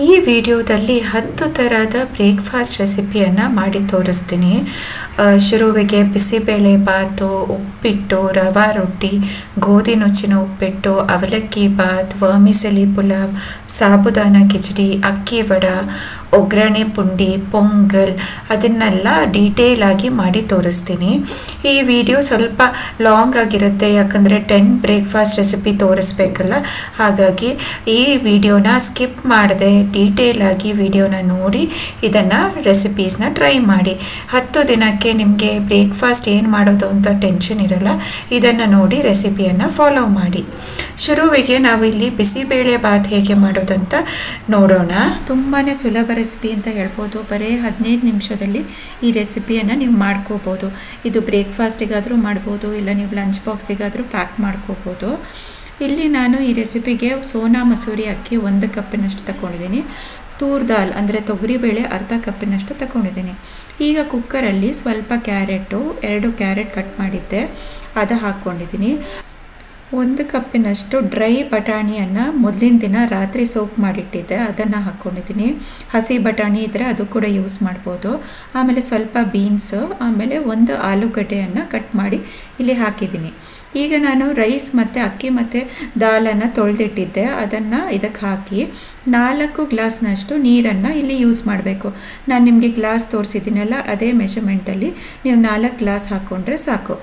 ಈ ವಿಡಿಯೋದಲ್ಲಿ 10 ಥರದ ಬ್ರೇಕ್ಫಾಸ್ಟ್ ರೆಸಿಪಿಯನ್ನು ಮಾಡಿ ತೋರಿಸ್ತೀನಿ. ಶುರುವಿಗೆ ಬಿಸಿಬೇಳೆ ಬಾತು, ಉಪ್ಪಿಟ್ಟು, ರವಾ ರೊಟ್ಟಿ, ಗೋಧಿ ನುಚ್ಚಿನ ಉಪ್ಪಿಟ್ಟು, ಅವಲಕ್ಕಿ ಬಾತ್, ವರ್ಮಿಸೆಲಿ ಪುಲಾವ್, ಸಾಬುದಾನ ಕಿಚಡಿ, ಅಕ್ಕಿ ವಡ, ಒಗ್ಗರಣೆ ಪುಂಡಿ, ಪೊಂಗಲ್ ಅದನ್ನೆಲ್ಲ ಡೀಟೇಲ್ ಆಗಿ ಮಾಡಿ ತೋರಿಸ್ತೀನಿ. ಈ ವಿಡಿಯೋ ಸ್ವಲ್ಪ ಲಾಂಗ್ ಆಗಿರುತ್ತೆ, ಯಾಕಂದರೆ 10 ಬ್ರೇಕ್ಫಾಸ್ಟ್ ರೆಸಿಪಿ ತೋರಿಸ್ಬೇಕಲ್ಲ. ಹಾಗಾಗಿ ಈ ವಿಡಿಯೋನ ಸ್ಕಿಪ್ ಮಾಡದೆ ಡೀಟೇಲ್ ಆಗಿ ವಿಡಿಯೋನ ನೋಡಿ ಇದನ್ನು ರೆಸಿಪೀಸ್ನ ಟ್ರೈ ಮಾಡಿ. 10 ದಿನಕ್ಕೆ ನಿಮಗೆ ಬ್ರೇಕ್ಫಾಸ್ಟ್ ಏನು ಮಾಡೋದು ಅಂತ ಟೆನ್ಷನ್ ಇರಲ್ಲ. ಇದನ್ನು ನೋಡಿ ರೆಸಿಪಿಯನ್ನು ಫಾಲೋ ಮಾಡಿ. ಶುರುವಿಗೆ ನಾವು ಇಲ್ಲಿ ಬಿಸಿಬೇಳೆ ಬಾತ್ ಹೇಗೆ ಮಾಡೋದಂತ ನೋಡೋಣ. ತುಂಬಾ ಸುಲಭ ರೆಸಿಪಿ ಅಂತ ಹೇಳ್ಬೋದು. ಬರೀ 15 ನಿಮಿಷದಲ್ಲಿ ಈ ರೆಸಿಪಿಯನ್ನು ನೀವು ಮಾಡ್ಕೋಬೋದು. ಇದು ಬ್ರೇಕ್ಫಾಸ್ಟಿಗಾದರೂ ಮಾಡ್ಬೋದು, ಇಲ್ಲ ನೀವು ಲಂಚ್ ಬಾಕ್ಸಿಗಾದರೂ ಪ್ಯಾಕ್ ಮಾಡ್ಕೋಬೋದು. ಇಲ್ಲಿ ನಾನು ಈ ರೆಸಿಪಿಗೆ ಸೋನಾ ಮಸೂರಿ ಅಕ್ಕಿ 1 ಕಪ್ಪಿನಷ್ಟು ತಗೊಂಡಿದ್ದೀನಿ. ತೂರ್ ದಾಲ್ ಅಂದರೆ ತೊಗರಿಬೇಳೆ ಅರ್ಧ ಕಪ್ಪಿನಷ್ಟು ತಗೊಂಡಿದ್ದೀನಿ. ಈಗ ಕುಕ್ಕರಲ್ಲಿ ಸ್ವಲ್ಪ ಕ್ಯಾರೆಟು, 2 ಕ್ಯಾರೆಟ್ ಕಟ್ ಮಾಡಿದ್ದೆ ಅದು ಹಾಕ್ಕೊಂಡಿದ್ದೀನಿ. 1 ಕಪ್ಪಿನಷ್ಟು ಡ್ರೈ ಬಟಾಣಿಯನ್ನು ಮೊದಲಿನ ದಿನ ರಾತ್ರಿ ಸೋಕ್ ಮಾಡಿಟ್ಟಿದ್ದೆ, ಅದನ್ನು ಹಾಕ್ಕೊಂಡಿದ್ದೀನಿ. ಹಸಿ ಬಟಾಣಿ ಇದ್ದರೆ ಅದು ಕೂಡ ಯೂಸ್ ಮಾಡ್ಬೋದು. ಆಮೇಲೆ ಸ್ವಲ್ಪ ಬೀನ್ಸು, ಆಮೇಲೆ 1 ಆಲೂಗಡ್ಡೆಯನ್ನು ಕಟ್ ಮಾಡಿ ಇಲ್ಲಿ ಹಾಕಿದ್ದೀನಿ. ಈಗ ನಾನು ರೈಸ್ ಮತ್ತು ಅಕ್ಕಿ ಮತ್ತು ದಾಲನ್ನು ತೊಳೆದಿಟ್ಟಿದ್ದೆ, ಅದನ್ನು ಇದಕ್ಕೆ ಹಾಕಿ 4 ಗ್ಲಾಸ್ನಷ್ಟು ನೀರನ್ನು ಇಲ್ಲಿ ಯೂಸ್ ಮಾಡಬೇಕು. ನಾನು ನಿಮಗೆ ಗ್ಲಾಸ್ ತೋರಿಸಿದ್ದೀನಲ್ಲ, ಅದೇ ಮೆಷರ್ಮೆಂಟಲ್ಲಿ ನೀವು 4 ಗ್ಲಾಸ್ ಹಾಕ್ಕೊಂಡ್ರೆ ಸಾಕು.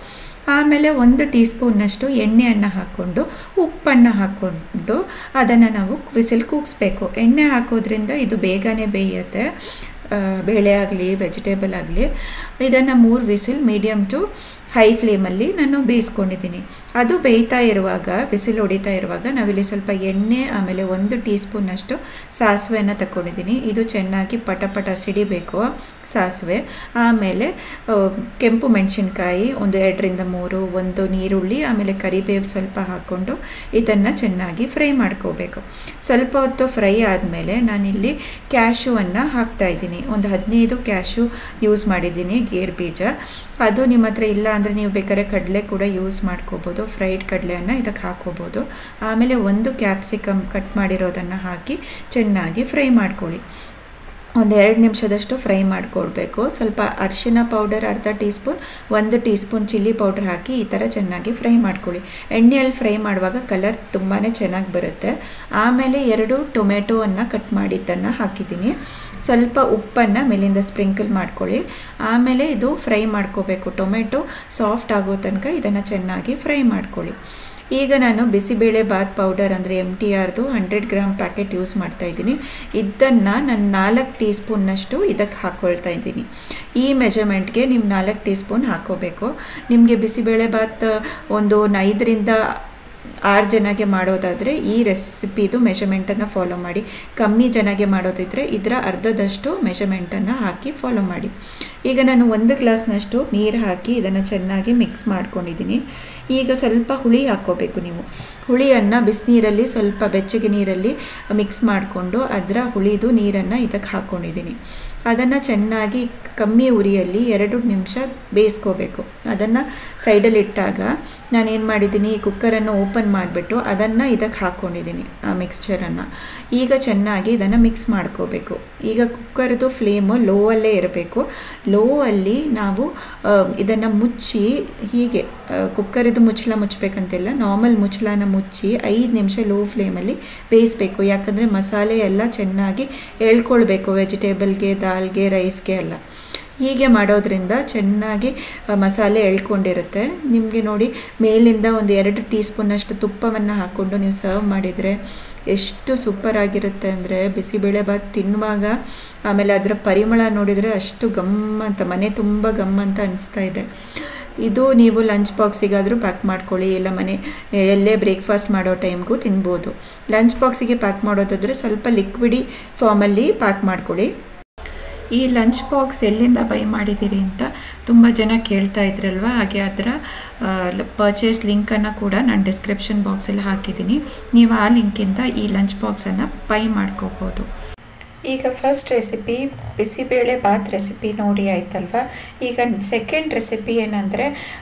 ಆಮೇಲೆ 1 ಟೀ ಸ್ಪೂನ್ನಷ್ಟು ಎಣ್ಣೆಯನ್ನು ಹಾಕ್ಕೊಂಡು ಉಪ್ಪನ್ನು ಹಾಕ್ಕೊಂಡು ಅದನ್ನು ನಾವು ವಿಸಿಲ್ ಕೂಗಿಸ್ಬೇಕು. ಎಣ್ಣೆ ಹಾಕೋದ್ರಿಂದ ಇದು ಬೇಗನೆ ಬೇಯುತ್ತೆ, ಬೇಳೆ ಆಗಲಿ ವೆಜಿಟೇಬಲ್ ಆಗಲಿ. ಇದನ್ನು 3 ವಿಸಿಲ್ ಮೀಡಿಯಮ್ ಟು ಹೈ ಫ್ಲೇಮಲ್ಲಿ ನಾನು ಬೇಯಿಸ್ಕೊಂಡಿದ್ದೀನಿ. ಅದು ಬೇಯ್ತಾ ಇರುವಾಗ, ವಿಸಿಲ್ ಹೊಡಿತಾ ಇರುವಾಗ ನಾವಿಲ್ಲಿ ಸ್ವಲ್ಪ ಎಣ್ಣೆ ಆಮೇಲೆ 1 ಟೀ ಸ್ಪೂನ್ನಷ್ಟು ಸಾಸಿವೆಯನ್ನು ತಗೊಂಡಿದ್ದೀನಿ. ಇದು ಚೆನ್ನಾಗಿ ಪಟ ಪಟ ಸಿಡಿಬೇಕು ಸಾಸಿವೆ. ಆಮೇಲೆ ಕೆಂಪು ಮೆಣಸಿನ್ಕಾಯಿ 1 2ರಿಂದ 3, 1 ನೀರುಳ್ಳಿ, ಆಮೇಲೆ ಕರಿಬೇವು ಸ್ವಲ್ಪ ಹಾಕ್ಕೊಂಡು ಇದನ್ನು ಚೆನ್ನಾಗಿ ಫ್ರೈ ಮಾಡ್ಕೋಬೇಕು. ಸ್ವಲ್ಪ ಹೊತ್ತು ಫ್ರೈ ಆದಮೇಲೆ ನಾನಿಲ್ಲಿ ಕ್ಯಾಶುವನ್ನು ಹಾಕ್ತಾಯಿದ್ದೀನಿ. 15 ಕ್ಯಾಶು ಯೂಸ್ ಮಾಡಿದ್ದೀನಿ, ಗೇರು ಬೀಜ. ಅದು ನಿಮ್ಮ ಹತ್ರ ಇಲ್ಲ ಅಂದರೆ ನೀವು ಬೇಕಾದ್ರೆ ಕಡಲೆ ಕೂಡ ಯೂಸ್ ಮಾಡ್ಕೋಬೋದು, ಫ್ರೈಡ್ ಕಡಲೆಯನ್ನು ಇದಕ್ಕೆ ಹಾಕ್ಕೋಬೋದು. ಆಮೇಲೆ 1 ಕ್ಯಾಪ್ಸಿಕಮ್ ಕಟ್ ಮಾಡಿರೋದನ್ನು ಹಾಕಿ ಚೆನ್ನಾಗಿ ಫ್ರೈ ಮಾಡ್ಕೊಳ್ಳಿ. 1-2 ನಿಮಿಷದಷ್ಟು ಫ್ರೈ ಮಾಡಿಕೊಡ್ಬೇಕು. ಸ್ವಲ್ಪ ಅರಿಶಿನ ಪೌಡರ್ ಅರ್ಧ teaspoon, 1 teaspoon chilli powder ಹಾಕಿ ಈ ಥರ ಚೆನ್ನಾಗಿ ಫ್ರೈ ಮಾಡ್ಕೊಳ್ಳಿ. ಎಣ್ಣೆಯಲ್ಲಿ ಫ್ರೈ ಮಾಡುವಾಗ ಕಲರ್ ತುಂಬಾ ಚೆನ್ನಾಗಿ ಬರುತ್ತೆ. ಆಮೇಲೆ 2 ಟೊಮೆಟೊವನ್ನು ಕಟ್ ಮಾಡಿದ್ದನ್ನು ಹಾಕಿದ್ದೀನಿ. ಸ್ವಲ್ಪ ಉಪ್ಪನ್ನು ಮೇಲಿಂದ ಸ್ಪ್ರಿಂಕಲ್ ಮಾಡ್ಕೊಳ್ಳಿ. ಆಮೇಲೆ ಇದು ಫ್ರೈ ಮಾಡ್ಕೋಬೇಕು. ಟೊಮೆಟೊ ಸಾಫ್ಟ್ ಆಗೋ ತನಕ ಇದನ್ನು ಚೆನ್ನಾಗಿ ಫ್ರೈ ಮಾಡ್ಕೊಳ್ಳಿ. ಈಗ ನಾನು ಬಿಸಿಬೇಳೆ ಬಾತ್ ಪೌಡರ್ ಅಂದರೆ MTRದು 100 ಗ್ರಾಮ್ ಪ್ಯಾಕೆಟ್ ಯೂಸ್ ಮಾಡ್ತಾಯಿದ್ದೀನಿ. ಇದನ್ನು ನಾನು 4 ಟೀ ಸ್ಪೂನ್ನಷ್ಟು ಇದಕ್ಕೆ ಹಾಕ್ಕೊಳ್ತಾ ಇದ್ದೀನಿ. ಈ ಮೆಜರ್ಮೆಂಟ್ಗೆ ನೀವು 4 ಟೀ ಸ್ಪೂನ್ ಹಾಕ್ಕೋಬೇಕು. ನಿಮಗೆ ಬಿಸಿಬೇಳೆ ಬಾತ್ ಒಂದು 5ರಿಂದ 6 ಜನಕ್ಕೆ ಮಾಡೋದಾದರೆ ಈ ರೆಸಿಪಿದು ಮೆಷರ್ಮೆಂಟನ್ನು ಫಾಲೋ ಮಾಡಿ. ಕಮ್ಮಿ ಜನಕ್ಕೆ ಮಾಡೋದಿದ್ದರೆ ಇದರ ಅರ್ಧದಷ್ಟು ಮೆಷರ್ಮೆಂಟನ್ನು ಹಾಕಿ ಫಾಲೋ ಮಾಡಿ. ಈಗ ನಾನು 1 ಗ್ಲಾಸ್ನಷ್ಟು ನೀರು ಹಾಕಿ ಇದನ್ನು ಚೆನ್ನಾಗಿ ಮಿಕ್ಸ್ ಮಾಡ್ಕೊಂಡಿದ್ದೀನಿ. ಈಗ ಸ್ವಲ್ಪ ಹುಳಿ ಹಾಕ್ಕೋಬೇಕು. ನೀವು ಹುಳಿಯನ್ನು ಬಿಸಿನೀರಲ್ಲಿ ಸ್ವಲ್ಪ ಬೆಚ್ಚಗೆ ನೀರಲ್ಲಿ ಮಿಕ್ಸ್ ಮಾಡಿಕೊಂಡು ಅದರ ಹುಳಿದು ನೀರನ್ನು ಇದಕ್ಕೆ ಹಾಕ್ಕೊಂಡಿದ್ದೀನಿ. ಅದನ್ನು ಚೆನ್ನಾಗಿ ಕಮ್ಮಿ ಉರಿಯಲ್ಲಿ 2 ನಿಮಿಷ ಬೇಯಿಸ್ಕೋಬೇಕು. ಅದನ್ನು ಸೈಡಲ್ಲಿ ಇಟ್ಟಾಗ ನಾನೇನು ಮಾಡಿದ್ದೀನಿ, ಕುಕ್ಕರನ್ನು ಓಪನ್ ಮಾಡಿಬಿಟ್ಟು ಅದನ್ನು ಇದಕ್ಕೆ ಹಾಕ್ಕೊಂಡಿದ್ದೀನಿ, ಆ ಮಿಕ್ಸ್ಚರನ್ನು. ಈಗ ಚೆನ್ನಾಗಿ ಇದನ್ನು ಮಿಕ್ಸ್ ಮಾಡ್ಕೋಬೇಕು. ಈಗ ಕುಕ್ಕರ್ದು ಫ್ಲೇಮು ಲೋ ಅಲ್ಲೇ ಇರಬೇಕು. ಲೋ ಅಲ್ಲಿ ನಾವು ಇದನ್ನು ಮುಚ್ಚಿ, ಹೀಗೆ ಕುಕ್ಕರಿದು ಮುಚ್ಚಳ ಮುಚ್ಚಬೇಕಂತಿಲ್ಲ, ನಾರ್ಮಲ್ ಮುಚ್ಚಳನ ಮುಚ್ಚಿ 5 ನಿಮಿಷ ಲೋ ಫ್ಲೇಮಲ್ಲಿ ಬೇಯಿಸಬೇಕು. ಯಾಕಂದರೆ ಮಸಾಲೆ ಎಲ್ಲ ಚೆನ್ನಾಗಿ ಎಳ್ಕೊಳ್ಬೇಕು, ವೆಜಿಟೇಬಲ್ಗೆ, ದಾಲ್ಗೆ, ರೈಸ್ಗೆ ಎಲ್ಲ. ಹೀಗೆ ಮಾಡೋದ್ರಿಂದ ಚೆನ್ನಾಗಿ ಮಸಾಲೆ ಎಳ್ಕೊಂಡಿರುತ್ತೆ. ನಿಮಗೆ ನೋಡಿ ಮೇಲಿಂದ 2 ಟೀ ಸ್ಪೂನ್ನಷ್ಟು ತುಪ್ಪವನ್ನು ಹಾಕ್ಕೊಂಡು ನೀವು ಸರ್ವ್ ಮಾಡಿದರೆ ಎಷ್ಟು ಸೂಪರಾಗಿರುತ್ತೆ ಅಂದರೆ, ಬಿಸಿಬೇಳೆ ಬಾತ್ ತಿನ್ನುವಾಗ ಆಮೇಲೆ ಅದರ ಪರಿಮಳ ನೋಡಿದರೆ ಅಷ್ಟು ಗಮ್ಮಂತ, ಮನೆ ತುಂಬ ಗಮ್ಮಂತ ಅನಿಸ್ತಾ ಇದೆ. ಇದು ನೀವು ಲಂಚ್ ಬಾಕ್ಸಿಗಾದರೂ ಪ್ಯಾಕ್ ಮಾಡ್ಕೊಳ್ಳಿ, ಇಲ್ಲ ಎಲ್ಲೇ ಬ್ರೇಕ್ಫಾಸ್ಟ್ ಮಾಡೋ ಟೈಮ್ಗೂ ತಿನ್ಬೋದು. ಲಂಚ್ ಬಾಕ್ಸಿಗೆ ಪ್ಯಾಕ್ ಮಾಡೋದಾದರೆ ಸ್ವಲ್ಪ ಲಿಕ್ವಿಡಿ ಫಾರ್ಮಲ್ಲಿ ಪ್ಯಾಕ್ ಮಾಡ್ಕೊಳ್ಳಿ. ಈ ಲಂಚ್ ಬಾಕ್ಸ್ ಎಲ್ಲಿಂದ ಬೈ ಮಾಡಿದ್ದೀರಿ ಅಂತ ತುಂಬ ಜನ ಕೇಳ್ತಾ ಇದ್ರಲ್ವ, ಹಾಗೆ ಅದರ ಪರ್ಚೇಸ್ ಲಿಂಕನ್ನು ಕೂಡ ನಾನು ಡಿಸ್ಕ್ರಿಪ್ಷನ್ ಬಾಕ್ಸಲ್ಲಿ ಹಾಕಿದ್ದೀನಿ. ನೀವು ಆ ಲಿಂಕಿಂದ ಈ ಲಂಚ್ ಬಾಕ್ಸನ್ನು ಬೈ ಮಾಡ್ಕೋಬೋದು. ಈಗ first recipe bisibele bath recipe ನೋಡಿ ಆಯ್ತಲ್ವ. ಈಗ ಸೆಕೆಂಡ್ ರೆಸಿಪಿ ಏನಂದರೆ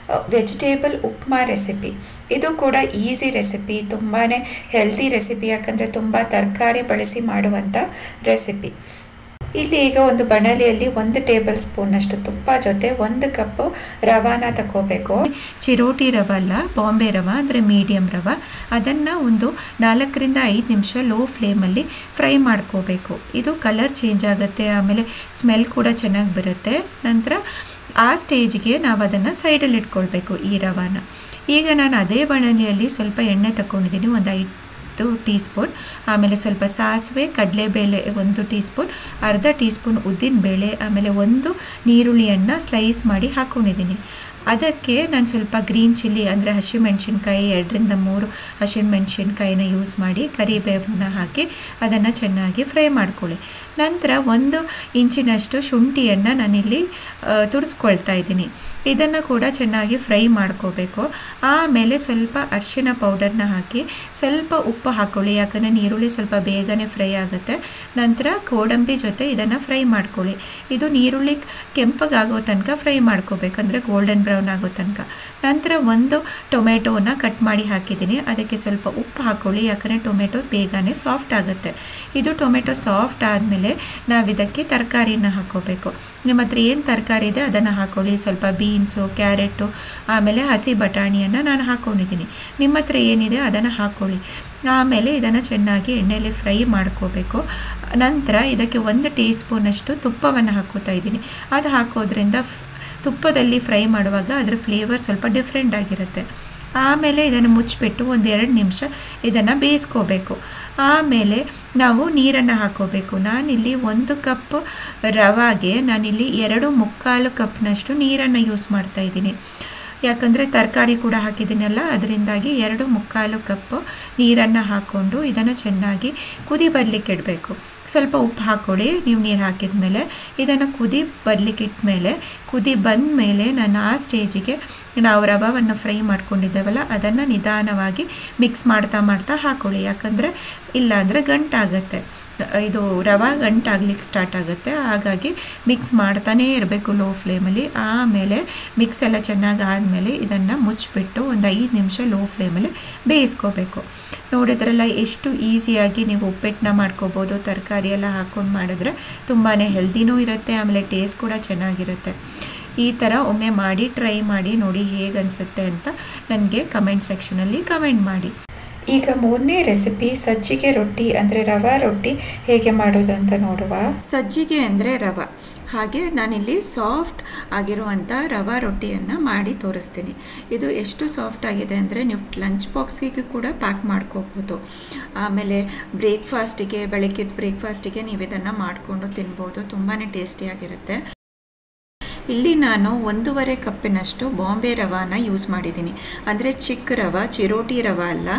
ವೆಜಿಟೇಬಲ್ ಉಪ್ಮಾ ರೆಸಿಪಿ. ಇದು ಕೂಡ ಈಸಿ ರೆಸಿಪಿ, ತುಂಬಾ ಹೆಲ್ದಿ ರೆಸಿಪಿ, ಯಾಕಂದರೆ ತುಂಬ ತರಕಾರಿ ಬಳಸಿ ಮಾಡುವಂಥ ರೆಸಿಪಿ. ಇಲ್ಲಿ ಈಗ ಒಂದು ಬಾಣಲೆಯಲ್ಲಿ 1 ಟೇಬಲ್ ಸ್ಪೂನಷ್ಟು ತುಪ್ಪ ಜೊತೆ 1 ಕಪ್ ರವಾನ ತಗೋಬೇಕು. ಚಿರೋಟಿ ರವೆ ಅಲ್ಲ, ಬಾಂಬೆ ರವೆ ಅಂದರೆ ಮೀಡಿಯಮ್ ರವೆ. ಅದನ್ನು ಒಂದು 4 ರಿಂದ 5 ನಿಮಿಷ ಲೋ ಫ್ಲೇಮಲ್ಲಿ ಫ್ರೈ ಮಾಡ್ಕೋಬೇಕು. ಇದು ಕಲರ್ ಚೇಂಜ್ ಆಗುತ್ತೆ, ಆಮೇಲೆ ಸ್ಮೆಲ್ ಕೂಡ ಚೆನ್ನಾಗಿ ಬರುತ್ತೆ. ನಂತರ ಆ ಸ್ಟೇಜ್ಗೆ ನಾವು ಅದನ್ನು ಸೈಡಲ್ಲಿ ಇಟ್ಕೊಳ್ಬೇಕು ಈ ರವಾನ. ಈಗ ನಾನು ಅದೇ ಬಾಣಲೆಯಲ್ಲಿ ಸ್ವಲ್ಪ ಎಣ್ಣೆ ತಗೊಂಡಿದ್ದೀನಿ, ಒಂದು 5 ಟೀ ಸ್ಪೂನ್. ಆಮೇಲೆ ಸ್ವಲ್ಪ ಸಾಸಿವೆ, ಕಡಲೆಬೇಳೆ 1 ಟೀ ಸ್ಪೂನ್, ಅರ್ಧ ಟೀ ಸ್ಪೂನ್ ಉದ್ದಿನಬೇಳೆ, ಆಮೇಲೆ 1 ಈರುಳ್ಳಿಯನ್ನು ಸ್ಲೈಸ್ ಮಾಡಿ ಹಾಕ್ಕೊಂಡಿದ್ದೀನಿ. ಅದಕ್ಕೆ ನಾನು ಸ್ವಲ್ಪ ಗ್ರೀನ್ ಚಿಲ್ಲಿ ಅಂದರೆ ಹಸಿಮೆಣಸಿನ್ಕಾಯಿ 2 ರಿಂದ 3 ಹಸಿಮೆಣಸಿನ್ಕಾಯಿನ ಯೂಸ್ ಮಾಡಿ ಕರಿಬೇವನ್ನ ಹಾಕಿ ಅದನ್ನು ಚೆನ್ನಾಗಿ ಫ್ರೈ ಮಾಡ್ಕೊಳ್ಳಿ. ನಂತರ 1 ಇಂಚಿನಷ್ಟು ಶುಂಠಿಯನ್ನು ನಾನಿಲ್ಲಿ ತುರಿದುಕೊಳ್ತಾ ಇದ್ದೀನಿ. ಇದನ್ನು ಕೂಡ ಚೆನ್ನಾಗಿ ಫ್ರೈ ಮಾಡ್ಕೋಬೇಕು. ಆಮೇಲೆ ಸ್ವಲ್ಪ ಅರಿಶಿನ ಪೌಡರ್ನ ಹಾಕಿ ಸ್ವಲ್ಪ ಉಪ್ಪು ಹಾಕ್ಕೊಳ್ಳಿ, ಯಾಕಂದರೆ ಈರುಳ್ಳಿ ಸ್ವಲ್ಪ ಬೇಗನೆ ಫ್ರೈ ಆಗುತ್ತೆ. ನಂತರ ಗೋಡಂಬಿ ಜೊತೆ ಇದನ್ನು ಫ್ರೈ ಮಾಡ್ಕೊಳ್ಳಿ. ಇದು ಈರುಳ್ಳಿ ಕೆಂಪಗಾಗೋ ತನಕ ಫ್ರೈ ಮಾಡ್ಕೋಬೇಕಂದ್ರೆ ಗೋಲ್ಡನ್ ಬ್ರೌನ್ ಆಗೋ ತನಕ. ನಂತರ 1 ಟೊಮೆಟೋನ ಕಟ್ ಮಾಡಿ ಹಾಕಿದ್ದೀನಿ, ಅದಕ್ಕೆ ಸ್ವಲ್ಪ ಉಪ್ಪು ಹಾಕ್ಕೊಳ್ಳಿ, ಯಾಕಂದರೆ ಟೊಮೆಟೊ ಬೇಗನೆ ಸಾಫ್ಟ್ ಆಗುತ್ತೆ. ಇದು ಟೊಮೆಟೊ ಸಾಫ್ಟ್ ಆದಮೇಲೆ ನಾವು ಇದಕ್ಕೆ ತರಕಾರಿನ ಹಾಕ್ಕೋಬೇಕು. ನಿಮ್ಮ ಹತ್ರ ಏನು ತರಕಾರಿ ಇದೆ ಅದನ್ನು ಹಾಕ್ಕೊಳ್ಳಿ. ಸ್ವಲ್ಪ ಬೀನ್ಸು, ಕ್ಯಾರೆಟು, ಆಮೇಲೆ ಹಸಿ ಬಟಾಣಿಯನ್ನು ನಾನು ಹಾಕ್ಕೊಂಡಿದ್ದೀನಿ. ನಿಮ್ಮ ಹತ್ರ ಏನಿದೆ ಅದನ್ನು ಹಾಕ್ಕೊಳ್ಳಿ. ಆಮೇಲೆ ಇದನ್ನು ಚೆನ್ನಾಗಿ ಎಣ್ಣೆಯಲ್ಲಿ ಫ್ರೈ ಮಾಡ್ಕೋಬೇಕು. ನಂತರ ಇದಕ್ಕೆ 1 ಟೀ ಸ್ಪೂನಷ್ಟು ತುಪ್ಪವನ್ನು ಹಾಕ್ಕೋತಾ ಇದ್ದೀನಿ. ಅದು ಹಾಕೋದ್ರಿಂದ ತುಪ್ಪದಲ್ಲಿ ಫ್ರೈ ಮಾಡುವಾಗ ಅದರ ಫ್ಲೇವರ್ ಸ್ವಲ್ಪ ಡಿಫ್ರೆಂಟ್ ಆಗಿರುತ್ತೆ. ಆಮೇಲೆ ಇದನ್ನು ಮುಚ್ಚಿಬಿಟ್ಟು 1-2 ನಿಮಿಷ ಇದನ್ನು ಬೇಯಿಸ್ಕೋಬೇಕು. ಆಮೇಲೆ ನಾವು ನೀರನ್ನು ಹಾಕ್ಕೋಬೇಕು. ನಾನಿಲ್ಲಿ 1 ಕಪ್ ರವಾಗೆ ನಾನಿಲ್ಲಿ 2.25 ಕಪ್ನಷ್ಟು ನೀರನ್ನು ಯೂಸ್ ಮಾಡ್ತಾಯಿದ್ದೀನಿ, ಯಾಕಂದರೆ ತರಕಾರಿ ಕೂಡ ಹಾಕಿದ್ದೀನಲ್ಲ, ಅದರಿಂದಾಗಿ 2.25 ಕಪ್ ನೀರನ್ನು ಹಾಕ್ಕೊಂಡು ಇದನ್ನು ಚೆನ್ನಾಗಿ ಕುದಿ ಬರಲಿಕ್ಕೆ ಇಡಬೇಕು. ಸ್ವಲ್ಪ ಉಪ್ಪು ಹಾಕ್ಕೊಳ್ಳಿ ನೀವು ನೀರು ಹಾಕಿದ ಮೇಲೆ. ಇದನ್ನು ಕುದಿ ಬರಲಿಕ್ಕೆ ಇಟ್ಮೇಲೆ ಕುದಿ ಬಂದ ಮೇಲೆ ನಾನು ಆ ಸ್ಟೇಜಿಗೆ ನಾವು ರವಾವನ್ನು ಫ್ರೈ ಮಾಡ್ಕೊಂಡಿದ್ದೇವಲ್ಲ ಅದನ್ನು ನಿಧಾನವಾಗಿ ಮಿಕ್ಸ್ ಮಾಡ್ತಾ ಹಾಕ್ಕೊಳ್ಳಿ, ಯಾಕಂದರೆ ಇಲ್ಲಾಂದರೆ ಗಂಟಾಗುತ್ತೆ. ಇದು ರವೆ ಗಂಟಾಗ್ಲಿಕ್ಕೆ ಸ್ಟಾರ್ಟ್ ಆಗುತ್ತೆ. ಹಾಗಾಗಿ ಮಿಕ್ಸ್ ಮಾಡ್ತಾನೇ ಇರಬೇಕು ಲೋ ಫ್ಲೇಮಲ್ಲಿ. ಆಮೇಲೆ ಮಿಕ್ಸ್ ಎಲ್ಲ ಚೆನ್ನಾಗಿ ಆದಮೇಲೆ ಇದನ್ನು ಮುಚ್ಚಿಬಿಟ್ಟು ಒಂದು 5 ನಿಮಿಷ ಲೋ ಫ್ಲೇಮಲ್ಲಿ ಬೇಯಿಸ್ಕೋಬೇಕು. ನೋಡಿದ್ರಲ್ಲ ಎಷ್ಟು ಈಸಿಯಾಗಿ ನೀವು ಉಪ್ಪಿಟ್ಟನ್ನ ಮಾಡ್ಕೋಬೋದು. ತರಕಾರಿ ಎಲ್ಲ ಹಾಕ್ಕೊಂಡು ಮಾಡಿದ್ರೆ ತುಂಬಾ ಹೆಲ್ದಿನೂ ಇರುತ್ತೆ, ಆಮೇಲೆ ಟೇಸ್ಟ್ ಕೂಡ ಚೆನ್ನಾಗಿರುತ್ತೆ. ಈ ಥರ ಒಮ್ಮೆ ಮಾಡಿ ಟ್ರೈ ಮಾಡಿ ನೋಡಿ ಹೇಗನ್ಸುತ್ತೆ ಅಂತ ನನಗೆ ಕಮೆಂಟ್ ಸೆಕ್ಷನಲ್ಲಿ ಕಮೆಂಟ್ ಮಾಡಿ. ಈಗ 3ನೇ ರೆಸಿಪಿ ಸಜ್ಜಿಗೆ ರೊಟ್ಟಿ ಅಂದರೆ ರವಾ ರೊಟ್ಟಿ ಹೇಗೆ ಮಾಡೋದು ಅಂತ ನೋಡುವ. ಸಜ್ಜಿಗೆ ಅಂದರೆ ರವೆ, ಹಾಗೆ ನಾನಿಲ್ಲಿ ಸಾಫ್ಟ್ ಆಗಿರುವಂಥ ರವಾ ರೊಟ್ಟಿಯನ್ನು ಮಾಡಿ ತೋರಿಸ್ತೀನಿ. ಇದು ಎಷ್ಟು ಸಾಫ್ಟ್ ಆಗಿದೆ ಅಂದರೆ ನೀವು ಲಂಚ್ ಬಾಕ್ಸಿಗೆ ಕೂಡ ಪ್ಯಾಕ್ ಮಾಡ್ಕೋಬೋದು. ಆಮೇಲೆ ಬ್ರೇಕ್ಫಾಸ್ಟಿಗೆ, ಬೆಳಗ್ಗೆದ ಬ್ರೇಕ್ಫಾಸ್ಟಿಗೆ ನೀವು ಇದನ್ನು ಮಾಡಿಕೊಂಡು ತಿನ್ಬೋದು, ತುಂಬಾ ಟೇಸ್ಟಿಯಾಗಿರುತ್ತೆ. ಇಲ್ಲಿ ನಾನು 1.5 ಕಪ್ಪಿನಷ್ಟು ಬಾಂಬೆ ರವಾನ ಯೂಸ್ ಮಾಡಿದ್ದೀನಿ. ಅಂದರೆ ಚಿಕ್ಕ ರವೆ, ಚಿರೋಟಿ ರವೆ ಅಲ್ಲ,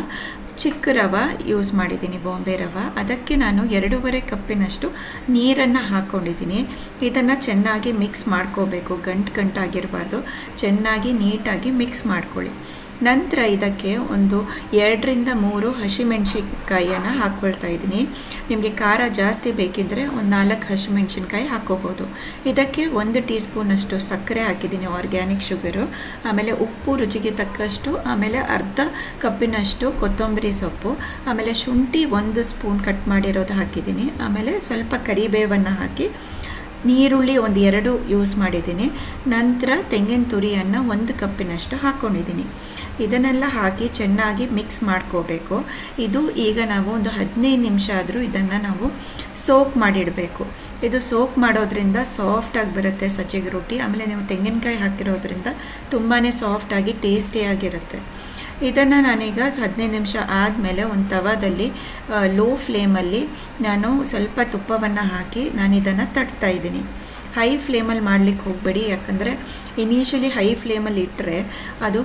ಚಿಕ್ಕ ರವೆ ಯೂಸ್ ಮಾಡಿದ್ದೀನಿ, ಬಾಂಬೆ ರವೆ. ಅದಕ್ಕೆ ನಾನು 2.5 ಕಪ್ಪಿನಷ್ಟು ನೀರನ್ನು ಹಾಕ್ಕೊಂಡಿದ್ದೀನಿ. ಇದನ್ನು ಚೆನ್ನಾಗಿ ಮಿಕ್ಸ್ ಮಾಡ್ಕೋಬೇಕು, ಗಂಟಾಗಿರಬಾರ್ದು. ಚೆನ್ನಾಗಿ ನೀಟಾಗಿ ಮಿಕ್ಸ್ ಮಾಡ್ಕೊಳ್ಳಿ. ನಂತರ ಇದಕ್ಕೆ ಒಂದು 2 ರಿಂದ 3 ಹಸಿಮೆಣಸಿನ್ಕಾಯಿಯನ್ನು ಹಾಕ್ಕೊಳ್ತಾ ಇದ್ದೀನಿ. ನಿಮಗೆ ಖಾರ ಜಾಸ್ತಿ ಬೇಕಿದ್ದರೆ ಒಂದು 4 ಹಸಿಮೆಣಸಿನ್ಕಾಯಿ ಹಾಕ್ಕೋಬೋದು. ಇದಕ್ಕೆ 1 ಟೀ ಸ್ಪೂನಷ್ಟು ಸಕ್ಕರೆ ಹಾಕಿದ್ದೀನಿ, ಆರ್ಗ್ಯಾನಿಕ್ ಶುಗರು. ಆಮೇಲೆ ಉಪ್ಪು ರುಚಿಗೆ ತಕ್ಕಷ್ಟು, ಆಮೇಲೆ ಅರ್ಧ ಕಪ್ಪಿನಷ್ಟು ಕೊತ್ತಂಬರಿ ಸೊಪ್ಪು, ಆಮೇಲೆ ಶುಂಠಿ 1 ಸ್ಪೂನ್ ಕಟ್ ಮಾಡಿರೋದು ಹಾಕಿದ್ದೀನಿ. ಆಮೇಲೆ ಸ್ವಲ್ಪ ಕರಿಬೇವನ್ನು ಹಾಕಿ, ಈರುಳ್ಳಿ 1-2 ಯೂಸ್ ಮಾಡಿದ್ದೀನಿ. ನಂತರ ತೆಂಗಿನ ತುರಿಯನ್ನು 1 ಕಪ್ಪಿನಷ್ಟು ಹಾಕ್ಕೊಂಡಿದ್ದೀನಿ. ಇದನ್ನೆಲ್ಲ ಹಾಕಿ ಚೆನ್ನಾಗಿ ಮಿಕ್ಸ್ ಮಾಡ್ಕೋಬೇಕು. ಇದು ಈಗ ನಾವು ಒಂದು 15 ನಿಮಿಷ ಆದರೂ ಇದನ್ನು ನಾವು ಸೋಕ್ ಮಾಡಿಡಬೇಕು. ಇದು ಸೋಕ್ ಮಾಡೋದ್ರಿಂದ ಸಾಫ್ಟಾಗಿ ಬರುತ್ತೆ ಸಜ್ಜಿಗೆ ರೊಟ್ಟಿ. ಆಮೇಲೆ ನೀವು ತೆಂಗಿನಕಾಯಿ ಹಾಕಿರೋದ್ರಿಂದ ತುಂಬಾ ಸಾಫ್ಟಾಗಿ ಟೇಸ್ಟಿಯಾಗಿರುತ್ತೆ. ಇದನ್ನು ನಾನೀಗ 15 ನಿಮಿಷ ಆದಮೇಲೆ ಒಂದು ತವಾದಲ್ಲಿ ಲೋ ಫ್ಲೇಮಲ್ಲಿ ನಾನು ಸ್ವಲ್ಪ ತುಪ್ಪವನ್ನು ಹಾಕಿ ನಾನು ಇದನ್ನು ತಟ್ತಾ ಇದ್ದೀನಿ. ಹೈ ಫ್ಲೇಮಲ್ಲಿ ಮಾಡಲಿಕ್ಕೆ ಹೋಗಬೇಡಿ, ಯಾಕಂದರೆ ಇನಿಷಿಯಲಿ ಹೈ ಫ್ಲೇಮಲ್ಲಿ ಇಟ್ಟರೆ ಅದು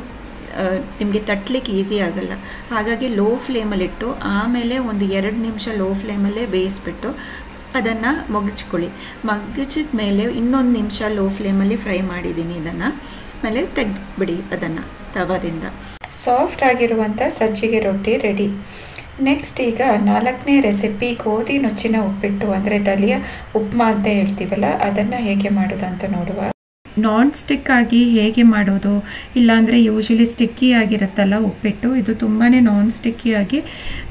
ನಿಮಗೆ ತಟ್ಟಲಿಕ್ಕೆ ಈಸಿ ಆಗಲ್ಲ. ಹಾಗಾಗಿ ಲೋ ಫ್ಲೇಮಲ್ಲಿಟ್ಟು ಆಮೇಲೆ ಒಂದು 2 ನಿಮಿಷ ಲೋ ಫ್ಲೇಮಲ್ಲೇ ಬೇಯಿಸ್ಬಿಟ್ಟು ಅದನ್ನು ಮಗ್ಚ್ಕೊಳ್ಳಿ. ಮಗ್ಚಿದ ಮೇಲೆ ಇನ್ನೊಂದು ನಿಮಿಷ ಲೋ ಫ್ಲೇಮಲ್ಲಿ ಫ್ರೈ ಮಾಡಿದ್ದೀನಿ. ಇದನ್ನು ಆಮೇಲೆ ತೆಗೆದುಬಿಡಿ ಅದನ್ನು ತವಾದಿಂದ. ಸಾಫ್ಟ್ ಆಗಿರುವಂಥ ಸಜ್ಜಿಗೆ ರೊಟ್ಟಿ ರೆಡಿ. ನೆಕ್ಸ್ಟ್ ಈಗ 4ನೇ ರೆಸಿಪಿ ಗೋಧಿ ನುಚ್ಚಿನ ಉಪ್ಪಿಟ್ಟು ಅಂದರೆ ದಲಿಯಾ ಉಪ್ಮಾ ಅಂತ ಹೇಳ್ತೀವಲ್ಲ, ಅದನ್ನು ಹೇಗೆ ಮಾಡೋದು ಅಂತ ನೋಡುವ. ನಾನ್ ಸ್ಟಿಕ್ ಆಗಿ ಹೇಗೆ ಮಾಡೋದು, ಇಲ್ಲಾಂದರೆ ಯೂಶಲಿ ಸ್ಟಿಕ್ಕಿ ಆಗಿರುತ್ತಲ್ಲ ಉಪ್ಪಿಟ್ಟು, ಇದು ತುಂಬಾ ನಾನ್ ಸ್ಟಿಕ್ಕಿ ಆಗಿ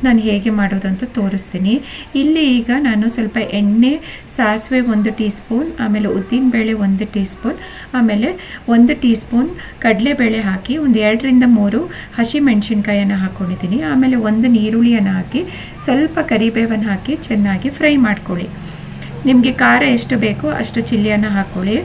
ನಾನು ಹೇಗೆ ಮಾಡೋದು ಅಂತ ತೋರಿಸ್ತೀನಿ. ಇಲ್ಲಿ ಈಗ ನಾನು ಸ್ವಲ್ಪ ಎಣ್ಣೆ, ಸಾಸಿವೆ 1 ಟೀ ಸ್ಪೂನ್, ಆಮೇಲೆ ಉದ್ದಿನಬೇಳೆ 1 ಟೀ ಸ್ಪೂನ್, ಆಮೇಲೆ 1 ಟೀ ಸ್ಪೂನ್ ಕಡಲೆಬೇಳೆ ಹಾಕಿ ಒಂದು 2 ರಿಂದ 3 ಹಸಿಮೆಣಸಿನ್ಕಾಯನ್ನು ಹಾಕ್ಕೊಂಡಿದ್ದೀನಿ. ಆಮೇಲೆ 1 ಈರುಳ್ಳಿಯನ್ನು ಹಾಕಿ ಸ್ವಲ್ಪ ಕರಿಬೇವನ್ನು ಹಾಕಿ ಚೆನ್ನಾಗಿ ಫ್ರೈ ಮಾಡ್ಕೊಳ್ಳಿ. ನಿಮಗೆ ಖಾರ ಎಷ್ಟು ಬೇಕೋ ಅಷ್ಟು ಚಿಲ್ಲಿಯನ್ನು ಹಾಕ್ಕೊಳ್ಳಿ.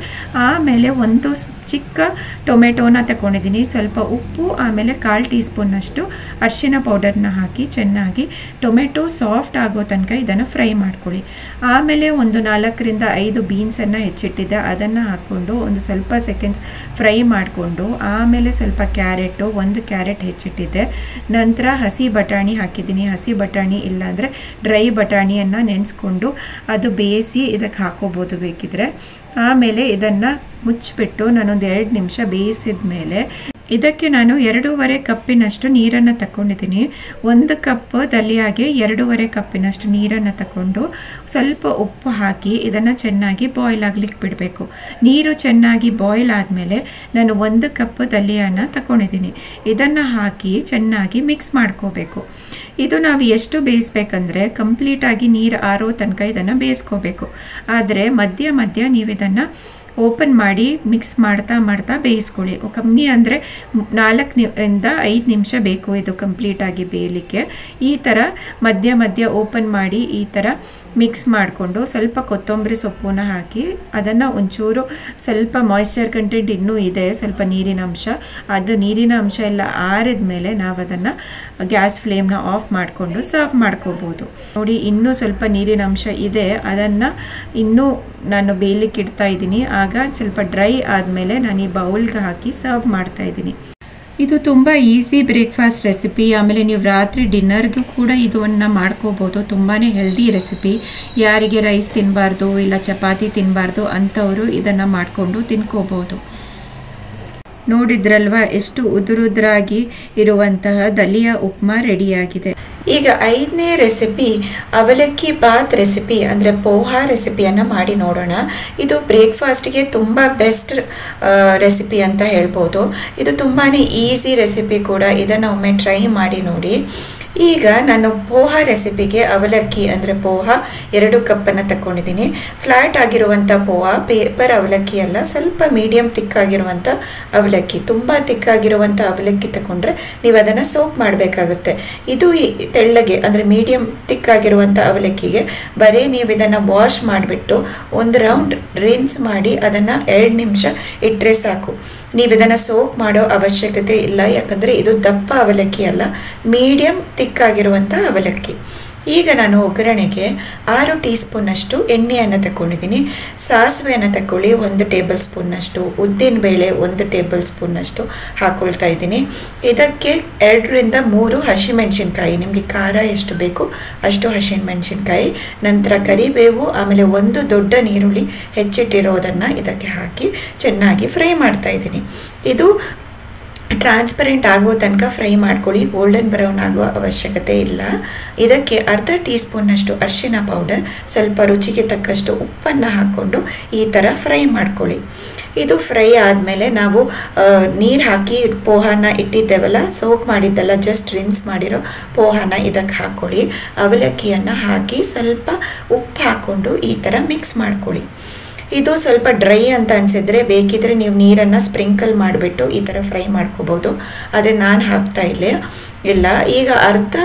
ಆಮೇಲೆ 1 ಚಿಕ್ಕ ಟೊಮೆಟೊನ ತಗೊಂಡಿದ್ದೀನಿ, ಸ್ವಲ್ಪ ಉಪ್ಪು, ಆಮೇಲೆ 1/4 ಟೀ ಸ್ಪೂನ್ನಷ್ಟು ಅರಿಶಿನ ಪೌಡರ್ನ ಹಾಕಿ ಚೆನ್ನಾಗಿ ಟೊಮೆಟೊ ಸಾಫ್ಟ್ ಆಗೋ ತನಕ ಇದನ್ನು ಫ್ರೈ ಮಾಡ್ಕೊಳ್ಳಿ. ಆಮೇಲೆ ಒಂದು 4 ರಿಂದ 5 ಬೀನ್ಸನ್ನು ಹೆಚ್ಚಿಟ್ಟಿದ್ದೆ, ಅದನ್ನು ಹಾಕ್ಕೊಂಡು ಒಂದು ಸ್ವಲ್ಪ ಸೆಕೆಂಡ್ಸ್ ಫ್ರೈ ಮಾಡಿಕೊಂಡು, ಆಮೇಲೆ ಸ್ವಲ್ಪ ಕ್ಯಾರೆಟು, 1 ಕ್ಯಾರೆಟ್ ಹೆಚ್ಚಿಟ್ಟಿದ್ದೆ. ನಂತರ ಹಸಿ ಬಟಾಣಿ ಹಾಕಿದ್ದೀನಿ. ಹಸಿ ಬಟಾಣಿ ಇಲ್ಲಾಂದರೆ ಡ್ರೈ ಬಟಾಣಿಯನ್ನು ನೆನೆಸ್ಕೊಂಡು ಅದು ಬೇಯಿಸಿ ಇದಕ್ಕೆ ಹಾಕೋಬೋದು ಬೇಕಿದ್ರೆ. ಆಮೇಲೆ ಇದನ್ನು ಮುಚ್ಚಿಬಿಟ್ಟು ನಾನೊಂದು 2 ನಿಮಿಷ ಬೇಯಿಸಿದ ಮೇಲೆ ಇದಕ್ಕೆ ನಾನು 2.5 ಕಪ್ಪಿನಷ್ಟು ನೀರನ್ನು ತಗೊಂಡಿದ್ದೀನಿ. 1 ಕಪ್ ದಲಿಯಾಗೆ 2.5 ಕಪ್ಪಿನಷ್ಟು ನೀರನ್ನು ತಗೊಂಡು ಸ್ವಲ್ಪ ಉಪ್ಪು ಹಾಕಿ ಇದನ್ನು ಚೆನ್ನಾಗಿ ಬಾಯ್ಲ್ ಆಗಲಿಕ್ಕೆ ಬಿಡಬೇಕು. ನೀರು ಚೆನ್ನಾಗಿ ಬಾಯ್ಲ್ ಆದಮೇಲೆ ನಾನು 1 ಕಪ್ ದಲಿಯನ್ನು ತಗೊಂಡಿದ್ದೀನಿ. ಇದನ್ನು ಹಾಕಿ ಚೆನ್ನಾಗಿ ಮಿಕ್ಸ್ ಮಾಡ್ಕೋಬೇಕು. ಇದು ನಾವು ಎಷ್ಟು ಬೇಯಿಸ್ಬೇಕಂದ್ರೆ ಕಂಪ್ಲೀಟಾಗಿ ನೀರು ಆರೋ ತನಕ ಇದನ್ನು ಬೇಯಿಸ್ಕೋಬೇಕು. ಆದರೆ ಮಧ್ಯ ಮಧ್ಯ ನೀವು ಇದನ್ನು ಓಪನ್ ಮಾಡಿ ಮಿಕ್ಸ್ ಮಾಡ್ತಾ ಬೇಯಿಸ್ಕೊಳ್ಳಿ. ಕಮ್ಮಿ ಅಂದರೆ 4 ರಿಂದ 5 ನಿಮಿಷ ಬೇಕು ಇದು ಕಂಪ್ಲೀಟಾಗಿ ಬೇಯಲಿಕ್ಕೆ. ಈ ಥರ ಮಧ್ಯ ಮಧ್ಯ ಓಪನ್ ಮಾಡಿ ಈ ಥರ ಮಿಕ್ಸ್ ಮಾಡಿಕೊಂಡು ಸ್ವಲ್ಪ ಕೊತ್ತಂಬರಿ ಸೊಪ್ಪನ್ನು ಹಾಕಿ ಅದನ್ನು ಒಂಚೂರು ಸ್ವಲ್ಪ ಮಾಯ್ಶ್ಚರ್ ಕಂಟೆಂಟ್ ಇನ್ನೂ ಇದೆ, ಸ್ವಲ್ಪ ನೀರಿನ ಅಂಶ, ಅದು ನೀರಿನ ಅಂಶ ಎಲ್ಲ ಆರಿದ ಮೇಲೆ ನಾವು ಅದನ್ನು ಗ್ಯಾಸ್ ಫ್ಲೇಮ್ನ ಆಫ್ ಮಾಡಿಕೊಂಡು ಸರ್ವ್ ಮಾಡ್ಕೋಬೋದು. ನೋಡಿ, ಇನ್ನೂ ಸ್ವಲ್ಪ ನೀರಿನ ಅಂಶ ಇದೆ, ಅದನ್ನು ಇನ್ನೂ ನಾನು ಬೇಯಲಿಕ್ಕೆ ಇಡ್ತಾ ಇದ್ದೀನಿ. ಆಗ ಸ್ವಲ್ಪ ಡ್ರೈ ಆದಮೇಲೆ ನಾನು ಈ ಬೌಲ್ಗೆ ಹಾಕಿ ಸರ್ವ್ ಮಾಡ್ತಾ ಇದ್ದೀನಿ. ಇದು ತುಂಬ ಈಸಿ ಬ್ರೇಕ್ಫಾಸ್ಟ್ ರೆಸಿಪಿ. ಆಮೇಲೆ ನೀವು ರಾತ್ರಿ ಡಿನ್ನರ್ಗೂ ಕೂಡ ಇದನ್ನು ಮಾಡ್ಕೋಬೋದು. ತುಂಬಾ ಹೆಲ್ದಿ ರೆಸಿಪಿ. ಯಾರಿಗೆ ರೈಸ್ ತಿನ್ನಬಾರ್ದು ಇಲ್ಲ ಚಪಾತಿ ತಿನ್ನಬಾರ್ದು ಅಂಥವರು ಇದನ್ನು ಮಾಡಿಕೊಂಡು ತಿನ್ಕೋಬೋದು. ನೋಡಿದ್ರಲ್ವಾ ಎಷ್ಟು ಉದುರುದ್ರಾಗಿ ಇರುವಂತಹ ದಲಿಯಾ ಉಪ್ಮಾ ರೆಡಿಯಾಗಿದೆ. ಈಗ 5ನೇ ರೆಸಿಪಿ ಅವಲಕ್ಕಿ ಬಾತ್ ರೆಸಿಪಿ ಅಂದರೆ ಪೋಹಾ ರೆಸಿಪಿಯನ್ನು ಮಾಡಿ ನೋಡೋಣ. ಇದು ಬ್ರೇಕ್ಫಾಸ್ಟ್ಗೆ ತುಂಬ ಬೆಸ್ಟ್ ರೆಸಿಪಿ ಅಂತ ಹೇಳ್ಬೋದು. ಇದು ತುಂಬಾ ಈಸಿ ರೆಸಿಪಿ ಕೂಡ. ಇದನ್ನು ಒಮ್ಮೆ ಟ್ರೈ ಮಾಡಿ ನೋಡಿ. ಈಗ ನಾನು ಪೋಹಾ ರೆಸಿಪಿಗೆ ಅವಲಕ್ಕಿ ಅಂದರೆ ಪೋಹಾ 2 ಕಪ್ಪನ್ನು ತಗೊಂಡಿದ್ದೀನಿ. ಫ್ಲ್ಯಾಟ್ ಆಗಿರುವಂಥ ಪೋಹಾ, ಪೇಪರ್ ಅವಲಕ್ಕಿ ಅಲ್ಲ, ಸ್ವಲ್ಪ ಮೀಡಿಯಮ್ ತಿಕ್ಕಾಗಿರುವಂಥ ಅವಲಕ್ಕಿ. ತುಂಬ ತಿಕ್ಕಾಗಿರುವಂಥ ಅವಲಕ್ಕಿ ತಗೊಂಡ್ರೆ ನೀವು ಅದನ್ನು ಸೋಕ್ ಮಾಡಬೇಕಾಗುತ್ತೆ. ಇದು ತೆಳ್ಳಗೆ ಅಂದರೆ ಮೀಡಿಯಮ್ ತಿಕ್ಕಾಗಿರುವಂಥ ಅವಲಕ್ಕಿಗೆ ಬರೀ ನೀವು ಇದನ್ನು ವಾಶ್ ಮಾಡಿಬಿಟ್ಟು 1 ರೌಂಡ್ ರಿನ್ಸ್ ಮಾಡಿ ಅದನ್ನು 2 ನಿಮಿಷ ಇಟ್ಟರೆ ಸಾಕು. ನೀವು ಇದನ್ನು ಸೋಕ್ ಮಾಡೋ ಅವಶ್ಯಕತೆ ಇಲ್ಲ, ಯಾಕಂದರೆ ಇದು ದಪ್ಪ ಅವಲಕ್ಕಿ ಅಲ್ಲ, ಮೀಡಿಯಮ್ ತಿಕ್ಕಾಗಿರುವಂಥ ಅವಲಕ್ಕಿ. ಈಗ ನಾನು ಒಗ್ಗರಣೆಗೆ 6 ಟೀ ಸ್ಪೂನ್ನಷ್ಟು ಎಣ್ಣೆಯನ್ನು ತಗೊಂಡಿದ್ದೀನಿ. ಸಾಸಿವೆಯನ್ನು ತಗೊಳ್ಳಿ 1 ಟೇಬಲ್ ಸ್ಪೂನ್ನಷ್ಟು, ಉದ್ದಿನಬೇಳೆ 1 ಟೇಬಲ್ ಸ್ಪೂನ್ನಷ್ಟು ಹಾಕ್ಕೊಳ್ತಾ ಇದ್ದೀನಿ. ಇದಕ್ಕೆ 2 ರಿಂದ 3 ಹಸಿಮೆಣಸಿನ್ಕಾಯಿ, ನಿಮಗೆ ಖಾರ ಎಷ್ಟು ಬೇಕು ಅಷ್ಟು ಹಸಿಮೆಣಸಿನ್ಕಾಯಿ, ನಂತರ ಕರಿಬೇವು, ಆಮೇಲೆ 1 ದೊಡ್ಡ ಈರುಳ್ಳಿ ಹೆಚ್ಚಿಟ್ಟಿರೋದನ್ನು ಇದಕ್ಕೆ ಹಾಕಿ ಚೆನ್ನಾಗಿ ಫ್ರೈ ಮಾಡ್ತಾ ಇದ್ದೀನಿ. ಇದು ಟ್ರಾನ್ಸ್ಪರೆಂಟ್ ಆಗೋ ತನಕ ಫ್ರೈ ಮಾಡ್ಕೊಳ್ಳಿ, ಗೋಲ್ಡನ್ ಬ್ರೌನ್ ಆಗೋ ಅವಶ್ಯಕತೆ ಇಲ್ಲ. ಇದಕ್ಕೆ 1/2 ಟೀ ಸ್ಪೂನ್ನಷ್ಟು ಅರಿಶಿನ ಪೌಡರ್, ಸ್ವಲ್ಪ ರುಚಿಗೆ ತಕ್ಕಷ್ಟು ಉಪ್ಪನ್ನು ಹಾಕ್ಕೊಂಡು ಈ ಥರ ಫ್ರೈ ಮಾಡ್ಕೊಳ್ಳಿ. ಇದು ಫ್ರೈ ಆದಮೇಲೆ ನಾವು ನೀರು ಹಾಕಿ ಪೋಹಾನ ಇಟ್ಟಿದ್ದೇವಲ್ಲ, ಸೋಕ್ ಮಾಡಿದ್ದೆಲ್ಲ, ಜಸ್ಟ್ ರಿನ್ಸ್ ಮಾಡಿರೋ ಪೋಹಾನ ಇದಕ್ಕೆ ಹಾಕ್ಕೊಳ್ಳಿ. ಅವಲಕ್ಕಿಯನ್ನು ಹಾಕಿ ಸ್ವಲ್ಪ ಉಪ್ಪು ಹಾಕ್ಕೊಂಡು ಈ ಥರ ಮಿಕ್ಸ್ ಮಾಡ್ಕೊಳ್ಳಿ. ಇದು ಸ್ವಲ್ಪ ಡ್ರೈ ಅಂತ ಅನಿಸಿದ್ರೆ ಬೇಕಿದ್ರೆ ನೀವು ನೀರನ್ನು ಸ್ಪ್ರಿಂಕಲ್ ಮಾಡಿಬಿಟ್ಟು ಈ ಥರ ಫ್ರೈ ಮಾಡ್ಕೋಬೋದು, ಆದರೆ ನಾನು ಹಾಕ್ತಾ ಇಲ್ಲ. ಈಗ ಅರ್ಧ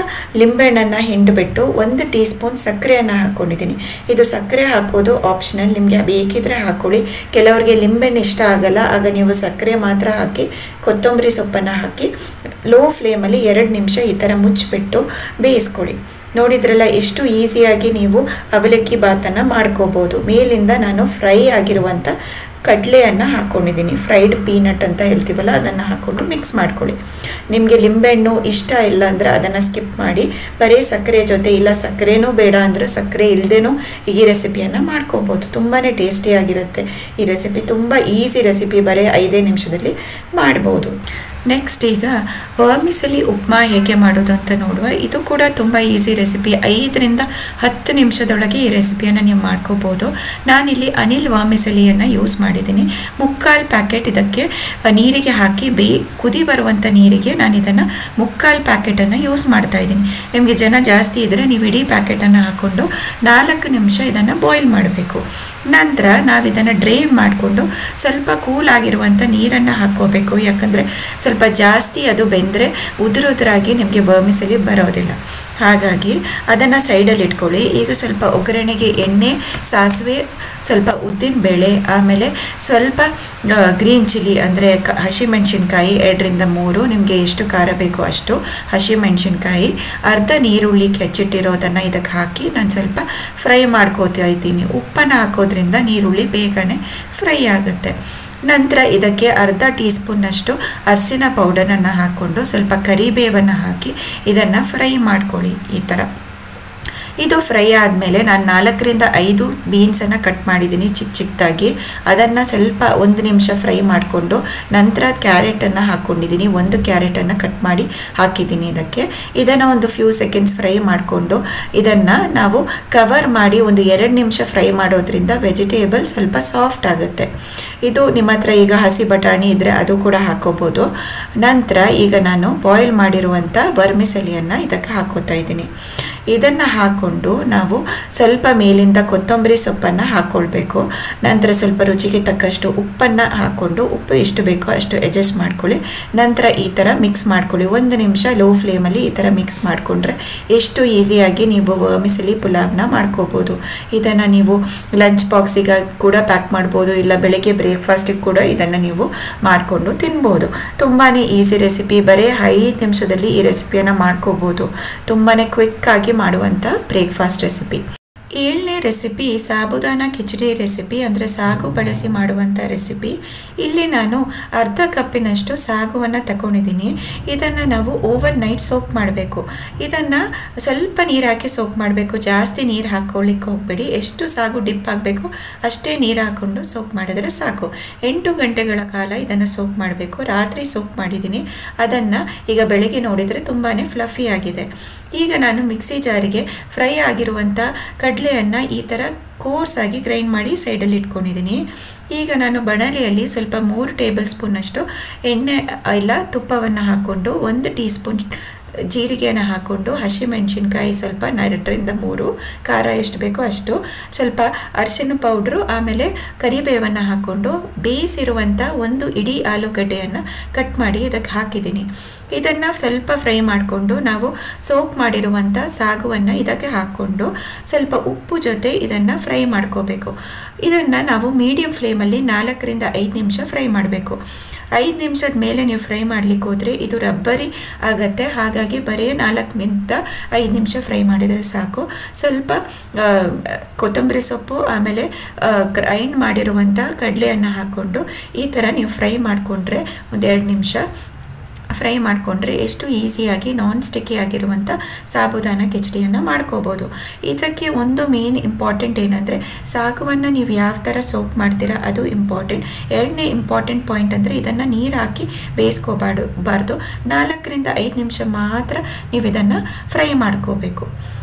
ಲಿಂಬೆಹಣ್ಣನ್ನು ಹಿಂಡಿಬಿಟ್ಟು 1 ಟೀ ಸ್ಪೂನ್ ಸಕ್ಕರೆಯನ್ನು ಹಾಕ್ಕೊಂಡಿದ್ದೀನಿ. ಇದು ಸಕ್ಕರೆ ಹಾಕೋದು ಆಪ್ಷನಲ್, ನಿಮಗೆ ಬೇಕಿದ್ರೆ ಹಾಕ್ಕೊಳ್ಳಿ. ಕೆಲವರಿಗೆ ಲಿಂಬೆಹಣ್ಣು ಇಷ್ಟ ಆಗಲ್ಲ, ಆಗ ನೀವು ಸಕ್ಕರೆ ಮಾತ್ರ ಹಾಕಿ ಕೊತ್ತಂಬರಿ ಸೊಪ್ಪನ್ನು ಹಾಕಿ ಲೋ ಫ್ಲೇಮಲ್ಲಿ 2 ನಿಮಿಷ ಈ ಥರ ಮುಚ್ಚಿಬಿಟ್ಟು ಬೇಯಿಸ್ಕೊಳ್ಳಿ. ನೋಡಿದ್ರಲ್ಲ ಎಷ್ಟು ಈಸಿಯಾಗಿ ನೀವು ಅವಲಕ್ಕಿ ಬಾತನ್ನು ಮಾಡ್ಕೋಬೋದು. ಮೇಲಿಂದ ನಾನು ಫ್ರೈ ಆಗಿರುವಂಥ ಕಡಲೆಯನ್ನು ಹಾಕ್ಕೊಂಡಿದ್ದೀನಿ, ಫ್ರೈಡ್ ಪೀನಟ್ ಅಂತ ಹೇಳ್ತೀವಲ್ಲ, ಅದನ್ನು ಹಾಕ್ಕೊಂಡು ಮಿಕ್ಸ್ ಮಾಡ್ಕೊಳ್ಳಿ. ನಿಮಗೆ ಲಿಂಬೆಹಣ್ಣು ಇಷ್ಟ ಇಲ್ಲ ಅಂದರೆ ಅದನ್ನು ಸ್ಕಿಪ್ ಮಾಡಿ ಬರೀ ಸಕ್ಕರೆ ಜೊತೆ, ಇಲ್ಲ ಸಕ್ಕರೆನೂ ಬೇಡ ಅಂದರೆ ಸಕ್ಕರೆ ಇಲ್ಲದೇನೂ ಈ ರೆಸಿಪಿಯನ್ನು ಮಾಡ್ಕೋಬೋದು. ತುಂಬಾ ಟೇಸ್ಟಿಯಾಗಿರುತ್ತೆ ಈ ರೆಸಿಪಿ. ತುಂಬ ಈಸಿ ರೆಸಿಪಿ, ಬರೀ 5 ನಿಮಿಷದಲ್ಲಿ ಮಾಡ್ಬೋದು. ನೆಕ್ಸ್ಟ್ ಈಗ ವರ್ಮಿಸಲಿ ಉಪ್ಮಾ ಹೇಗೆ ಮಾಡೋದು ಅಂತ ನೋಡುವ. ಇದು ಕೂಡ ತುಂಬ ಈಸಿ ರೆಸಿಪಿ. 5ರಿಂದ 10 ನಿಮಿಷದೊಳಗೆ ಈ ರೆಸಿಪಿಯನ್ನು ನೀವು ಮಾಡ್ಕೋಬೋದು. ನಾನಿಲ್ಲಿ ಅನಿಲ್ ವರ್ಮಿಸಲಿಯನ್ನು ಯೂಸ್ ಮಾಡಿದ್ದೀನಿ. 3/4 ಪ್ಯಾಕೆಟ್ ಇದಕ್ಕೆ ನೀರಿಗೆ ಹಾಕಿ ಕುದಿ ಬರುವಂಥ ನೀರಿಗೆ ನಾನು ಇದನ್ನು 3/4 ಪ್ಯಾಕೆಟನ್ನು ಯೂಸ್ ಮಾಡ್ತಾ ಇದ್ದೀನಿ. ನಿಮಗೆ ಜನ ಜಾಸ್ತಿ ಇದ್ದರೆ ನೀವು ಇಡೀ ಪ್ಯಾಕೆಟನ್ನು ಹಾಕ್ಕೊಂಡು 4 ನಿಮಿಷ ಇದನ್ನು ಬಾಯ್ಲ್ ಮಾಡಬೇಕು. ನಂತರ ನಾವು ಇದನ್ನು ಡ್ರೈನ್ ಮಾಡಿಕೊಂಡು ಸ್ವಲ್ಪ ಕೂಲ್ ಆಗಿರುವಂಥ ನೀರನ್ನು ಹಾಕ್ಕೋಬೇಕು. ಯಾಕಂದರೆ ಸ್ವಲ್ಪ ಜಾಸ್ತಿ ಅದು ಬೆಂದರೆ ಉದುರಾಗಿ ನಿಮಗೆ ವರ್ಮಿಸಲಿ ಬರೋದಿಲ್ಲ. ಹಾಗಾಗಿ ಅದನ್ನು ಸೈಡಲ್ಲಿ ಇಟ್ಕೊಳ್ಳಿ. ಈಗ ಸ್ವಲ್ಪ ಒಗ್ಗರಣೆಗೆ ಎಣ್ಣೆ, ಸಾಸಿವೆ, ಸ್ವಲ್ಪ ಉದ್ದಿನ ಬೇಳೆ, ಆಮೇಲೆ ಸ್ವಲ್ಪ ಗ್ರೀನ್ ಚಿಲ್ಲಿ ಅಂದರೆ ಹಸಿಮೆಣಸಿನ್ಕಾಯಿ 2ರಿಂದ 3, ನಿಮಗೆ ಎಷ್ಟು ಖಾರ ಬೇಕೋ ಅಷ್ಟು ಹಸಿಮೆಣಸಿನ್ಕಾಯಿ, ಅರ್ಧ ನೀರುಳ್ಳಿ ಹೆಚ್ಚಿಟ್ಟಿರೋದನ್ನು ಇದಕ್ಕೆ ಹಾಕಿ ನಾನು ಸ್ವಲ್ಪ ಫ್ರೈ ಮಾಡ್ಕೋತಾ ಇದ್ದೀನಿ. ಉಪ್ಪನ್ನು ಹಾಕೋದ್ರಿಂದ ನೀರುಳ್ಳಿ ಬೇಗನೆ ಫ್ರೈ ಆಗುತ್ತೆ. ನಂತರ ಇದಕ್ಕೆ ಅರ್ಧ ಟೀ ಸ್ಪೂನ್ನಷ್ಟು ಅರಿಶಿನ ಪೌಡರನ್ನು ಹಾಕ್ಕೊಂಡು ಸ್ವಲ್ಪ ಕರಿಬೇವನ್ನು ಹಾಕಿ ಇದನ್ನು ಫ್ರೈ ಮಾಡ್ಕೊಳ್ಳಿ. ಈ ಥರ ಇದು ಫ್ರೈ ಆದಮೇಲೆ ನಾನು 4ರಿಂದ 5 ಬೀನ್ಸನ್ನು ಕಟ್ ಮಾಡಿದ್ದೀನಿ ಚಿಕ್ಕದಾಗಿ. ಅದನ್ನು ಸ್ವಲ್ಪ 1 ನಿಮಿಷ ಫ್ರೈ ಮಾಡಿಕೊಂಡು ನಂತರ ಕ್ಯಾರೆಟನ್ನು ಹಾಕ್ಕೊಂಡಿದ್ದೀನಿ. 1 ಕ್ಯಾರೆಟನ್ನು ಕಟ್ ಮಾಡಿ ಹಾಕಿದ್ದೀನಿ ಇದಕ್ಕೆ. ಇದನ್ನು ಒಂದು ಫ್ಯೂ ಸೆಕೆಂಡ್ಸ್ ಫ್ರೈ ಮಾಡಿಕೊಂಡು ಇದನ್ನು ನಾವು ಕವರ್ ಮಾಡಿ ಒಂದು 2 ನಿಮಿಷ ಫ್ರೈ ಮಾಡೋದ್ರಿಂದ ವೆಜಿಟೇಬಲ್ ಸ್ವಲ್ಪ ಸಾಫ್ಟ್ ಆಗುತ್ತೆ. ಇದು ನಿಮ್ಮ ಹತ್ರ ಈಗ ಹಸಿ ಬಟಾಣಿ ಇದ್ದರೆ ಅದು ಕೂಡ ಹಾಕೋಬೋದು. ನಂತರ ಈಗ ನಾನು ಬಾಯ್ಲ್ ಮಾಡಿರುವಂಥ ವರ್ಮಿಸಲಿಯನ್ನು ಇದಕ್ಕೆ ಹಾಕೋತಾ ಇದ್ದೀನಿ. ಇದನ್ನು ಹಾಕ್ಕೊಂಡು ನಾವು ಸ್ವಲ್ಪ ಮೇಲಿಂದ ಕೊತ್ತಂಬರಿ ಸೊಪ್ಪನ್ನು ಹಾಕ್ಕೊಳ್ಬೇಕು. ನಂತರ ಸ್ವಲ್ಪ ರುಚಿಗೆ ತಕ್ಕಷ್ಟು ಉಪ್ಪನ್ನು ಹಾಕ್ಕೊಂಡು ಉಪ್ಪು ಎಷ್ಟು ಬೇಕೋ ಅಷ್ಟು ಅಡ್ಜಸ್ಟ್ ಮಾಡ್ಕೊಳ್ಳಿ. ನಂತರ ಈ ಥರ ಮಿಕ್ಸ್ ಮಾಡ್ಕೊಳ್ಳಿ. 1 ನಿಮಿಷ ಲೋ ಫ್ಲೇಮಲ್ಲಿ ಈ ಥರ ಮಿಕ್ಸ್ ಮಾಡಿಕೊಂಡ್ರೆ ಎಷ್ಟು ಈಸಿಯಾಗಿ ನೀವು ವರ್ಮಿಸಲಿ ಪುಲಾವ್ನ ಮಾಡ್ಕೋಬೋದು. ಇದನ್ನು ನೀವು ಲಂಚ್ ಬಾಕ್ಸಿಗೆ ಕೂಡ ಪ್ಯಾಕ್ ಮಾಡ್ಬೋದು, ಇಲ್ಲ ಬೆಳಗ್ಗೆ ಬ್ರೇಕ್ಫಾಸ್ಟಿಗೆ ಕೂಡ ಇದನ್ನು ನೀವು ಮಾಡಿಕೊಂಡು ತಿನ್ಬೋದು. ತುಂಬಾ ಈಸಿ ರೆಸಿಪಿ. ಬರೀ 5 ನಿಮಿಷದಲ್ಲಿ ಈ ರೆಸಿಪಿಯನ್ನು ಮಾಡ್ಕೋಬೋದು. ತುಂಬಾ ಕ್ವಿಕ್ಕಾಗಿ ಮಾಡುವಂಥ ಬ್ರೇಕ್ಫಾಸ್ಟ್ ರೆಸಿಪಿ. 7ನೇ ರೆಸಿಪಿ ಸಾಬುದಾನ ಕಿಚಡಿ ರೆಸಿಪಿ, ಅಂದರೆ ಸಾಗು ಬಳಸಿ ಮಾಡುವಂಥ ರೆಸಿಪಿ. ಇಲ್ಲಿ ನಾನು ಅರ್ಧ ಕಪ್ಪಿನಷ್ಟು ಸಾಗುವನ್ನು ತಗೊಂಡಿದ್ದೀನಿ. ಇದನ್ನು ನಾವು ಓವರ್ ನೈಟ್ ಸೋಕ್ ಮಾಡಬೇಕು. ಇದನ್ನು ಸ್ವಲ್ಪ ನೀರು ಹಾಕಿ ಸೋಕ್ ಮಾಡಬೇಕು. ಜಾಸ್ತಿ ನೀರು ಹಾಕ್ಕೊಳ್ಳಿಕ್ಕೆ ಹೋಗಬೇಡಿ. ಎಷ್ಟು ಸಾಗು ಡಿಪ್ ಆಗಬೇಕು ಅಷ್ಟೇ ನೀರು ಹಾಕ್ಕೊಂಡು ಸೋಕ್ ಮಾಡಿದರೆ ಸಾಕು. 8 ಗಂಟೆಗಳ ಕಾಲ ಇದನ್ನು ಸೋಕ್ ಮಾಡಬೇಕು. ರಾತ್ರಿ ಸೋಕ್ ಮಾಡಿದ್ದೀನಿ. ಅದನ್ನು ಈಗ ಬೆಳಗ್ಗೆ ನೋಡಿದರೆ ತುಂಬಾ ಫ್ಲಫಿ ಆಗಿದೆ. ಈಗ ನಾನು ಮಿಕ್ಸಿ ಜಾರಿಗೆ ಫ್ರೈ ಆಗಿರುವಂಥ ಕಡಲೆಯನ್ನು ಈ ಥರ ಕೋರ್ಸ್ ಆಗಿ ಗ್ರೈಂಡ್ ಮಾಡಿ ಸೈಡಲ್ಲಿ ಇಟ್ಕೊಂಡಿದ್ದೀನಿ. ಈಗ ನಾನು ಬಾಣಲೆಯಲ್ಲಿ ಸ್ವಲ್ಪ 3 ಟೇಬಲ್ ಸ್ಪೂನಷ್ಟು ಎಣ್ಣೆ ಇಲ್ಲ ತುಪ್ಪವನ್ನು ಹಾಕ್ಕೊಂಡು 1 ಟೀ ಸ್ಪೂನ್ ಜೀರಿಗೆಯನ್ನು ಹಾಕ್ಕೊಂಡು ಹಸಿಮೆಣಸಿನ್ಕಾಯಿ ಸ್ವಲ್ಪ 2ರಿಂದ 3, ಖಾರ ಎಷ್ಟು ಬೇಕೋ ಅಷ್ಟು, ಸ್ವಲ್ಪ ಅರಿಶಿನ ಪೌಡ್ರು, ಆಮೇಲೆ ಕರಿಬೇವನ್ನು ಹಾಕ್ಕೊಂಡು ಬೇಯಿಸಿರುವಂಥ 1 ಇಡೀ ಆಲೂಗಡ್ಡೆಯನ್ನು ಕಟ್ ಮಾಡಿ ಇದಕ್ಕೆ ಹಾಕಿದ್ದೀನಿ. ಇದನ್ನು ಸ್ವಲ್ಪ ಫ್ರೈ ಮಾಡಿಕೊಂಡು ನಾವು ಸೋಕ್ ಮಾಡಿರುವಂಥ ಸಾಗುವನ್ನು ಇದಕ್ಕೆ ಹಾಕ್ಕೊಂಡು ಸ್ವಲ್ಪ ಉಪ್ಪು ಜೊತೆ ಇದನ್ನು ಫ್ರೈ ಮಾಡ್ಕೋಬೇಕು. ಇದನ್ನು ನಾವು ಮೀಡಿಯಂ ಫ್ಲೇಮಲ್ಲಿ 4ರಿಂದ 5 ನಿಮಿಷ ಫ್ರೈ ಮಾಡಬೇಕು. 5 ನಿಮಿಷದ ಮೇಲೆ ನೀವು ಫ್ರೈ ಮಾಡಲಿಕ್ಕೆ ಹೋದರೆ ಇದು ರಬ್ಬರಿ ಆಗುತ್ತೆ. ಹಾಗಾಗಿ ಬರೀ 4ರಿಂದ 5 ನಿಮಿಷ ಫ್ರೈ ಮಾಡಿದರೆ ಸಾಕು. ಸ್ವಲ್ಪ ಕೊತ್ತಂಬರಿ ಸೊಪ್ಪು, ಆಮೇಲೆ ಗ್ರೈಂಡ್ ಮಾಡಿರುವಂಥ ಕಡಲೆಯನ್ನು ಹಾಕ್ಕೊಂಡು ಈ ಥರ ನೀವು ಫ್ರೈ ಮಾಡಿಕೊಂಡ್ರೆ 1-2 ನಿಮಿಷ ಫ್ರೈ ಮಾಡಿಕೊಂಡ್ರೆ ಎಷ್ಟು ಈಸಿಯಾಗಿ ನಾನ್ ಸ್ಟಿಕ್ಕಿ ಆಗಿರುವಂಥ ಸಾಬುದಾನ ಕಿಚಡಿಯನ್ನು ಮಾಡ್ಕೋಬೋದು. ಇದಕ್ಕೆ ಒಂದು ಮೇನ್ ಇಂಪಾರ್ಟೆಂಟ್ ಏನಂದರೆ ಸಾಗುವನ್ನು ನೀವು ಯಾವ ಥರ ಸೋಕ್ ಮಾಡ್ತೀರಾ ಅದು ಇಂಪಾರ್ಟೆಂಟ್. 2ನೇ ಇಂಪಾರ್ಟೆಂಟ್ ಪಾಯಿಂಟ್ ಅಂದರೆ ಇದನ್ನು ನೀರು ಹಾಕಿ ಬೇಯಿಸ್ಕೋಬಾರ್ದು. 4ರಿಂದ 5 ನಿಮಿಷ ಮಾತ್ರ ನೀವು ಇದನ್ನು ಫ್ರೈ ಮಾಡ್ಕೋಬೇಕು.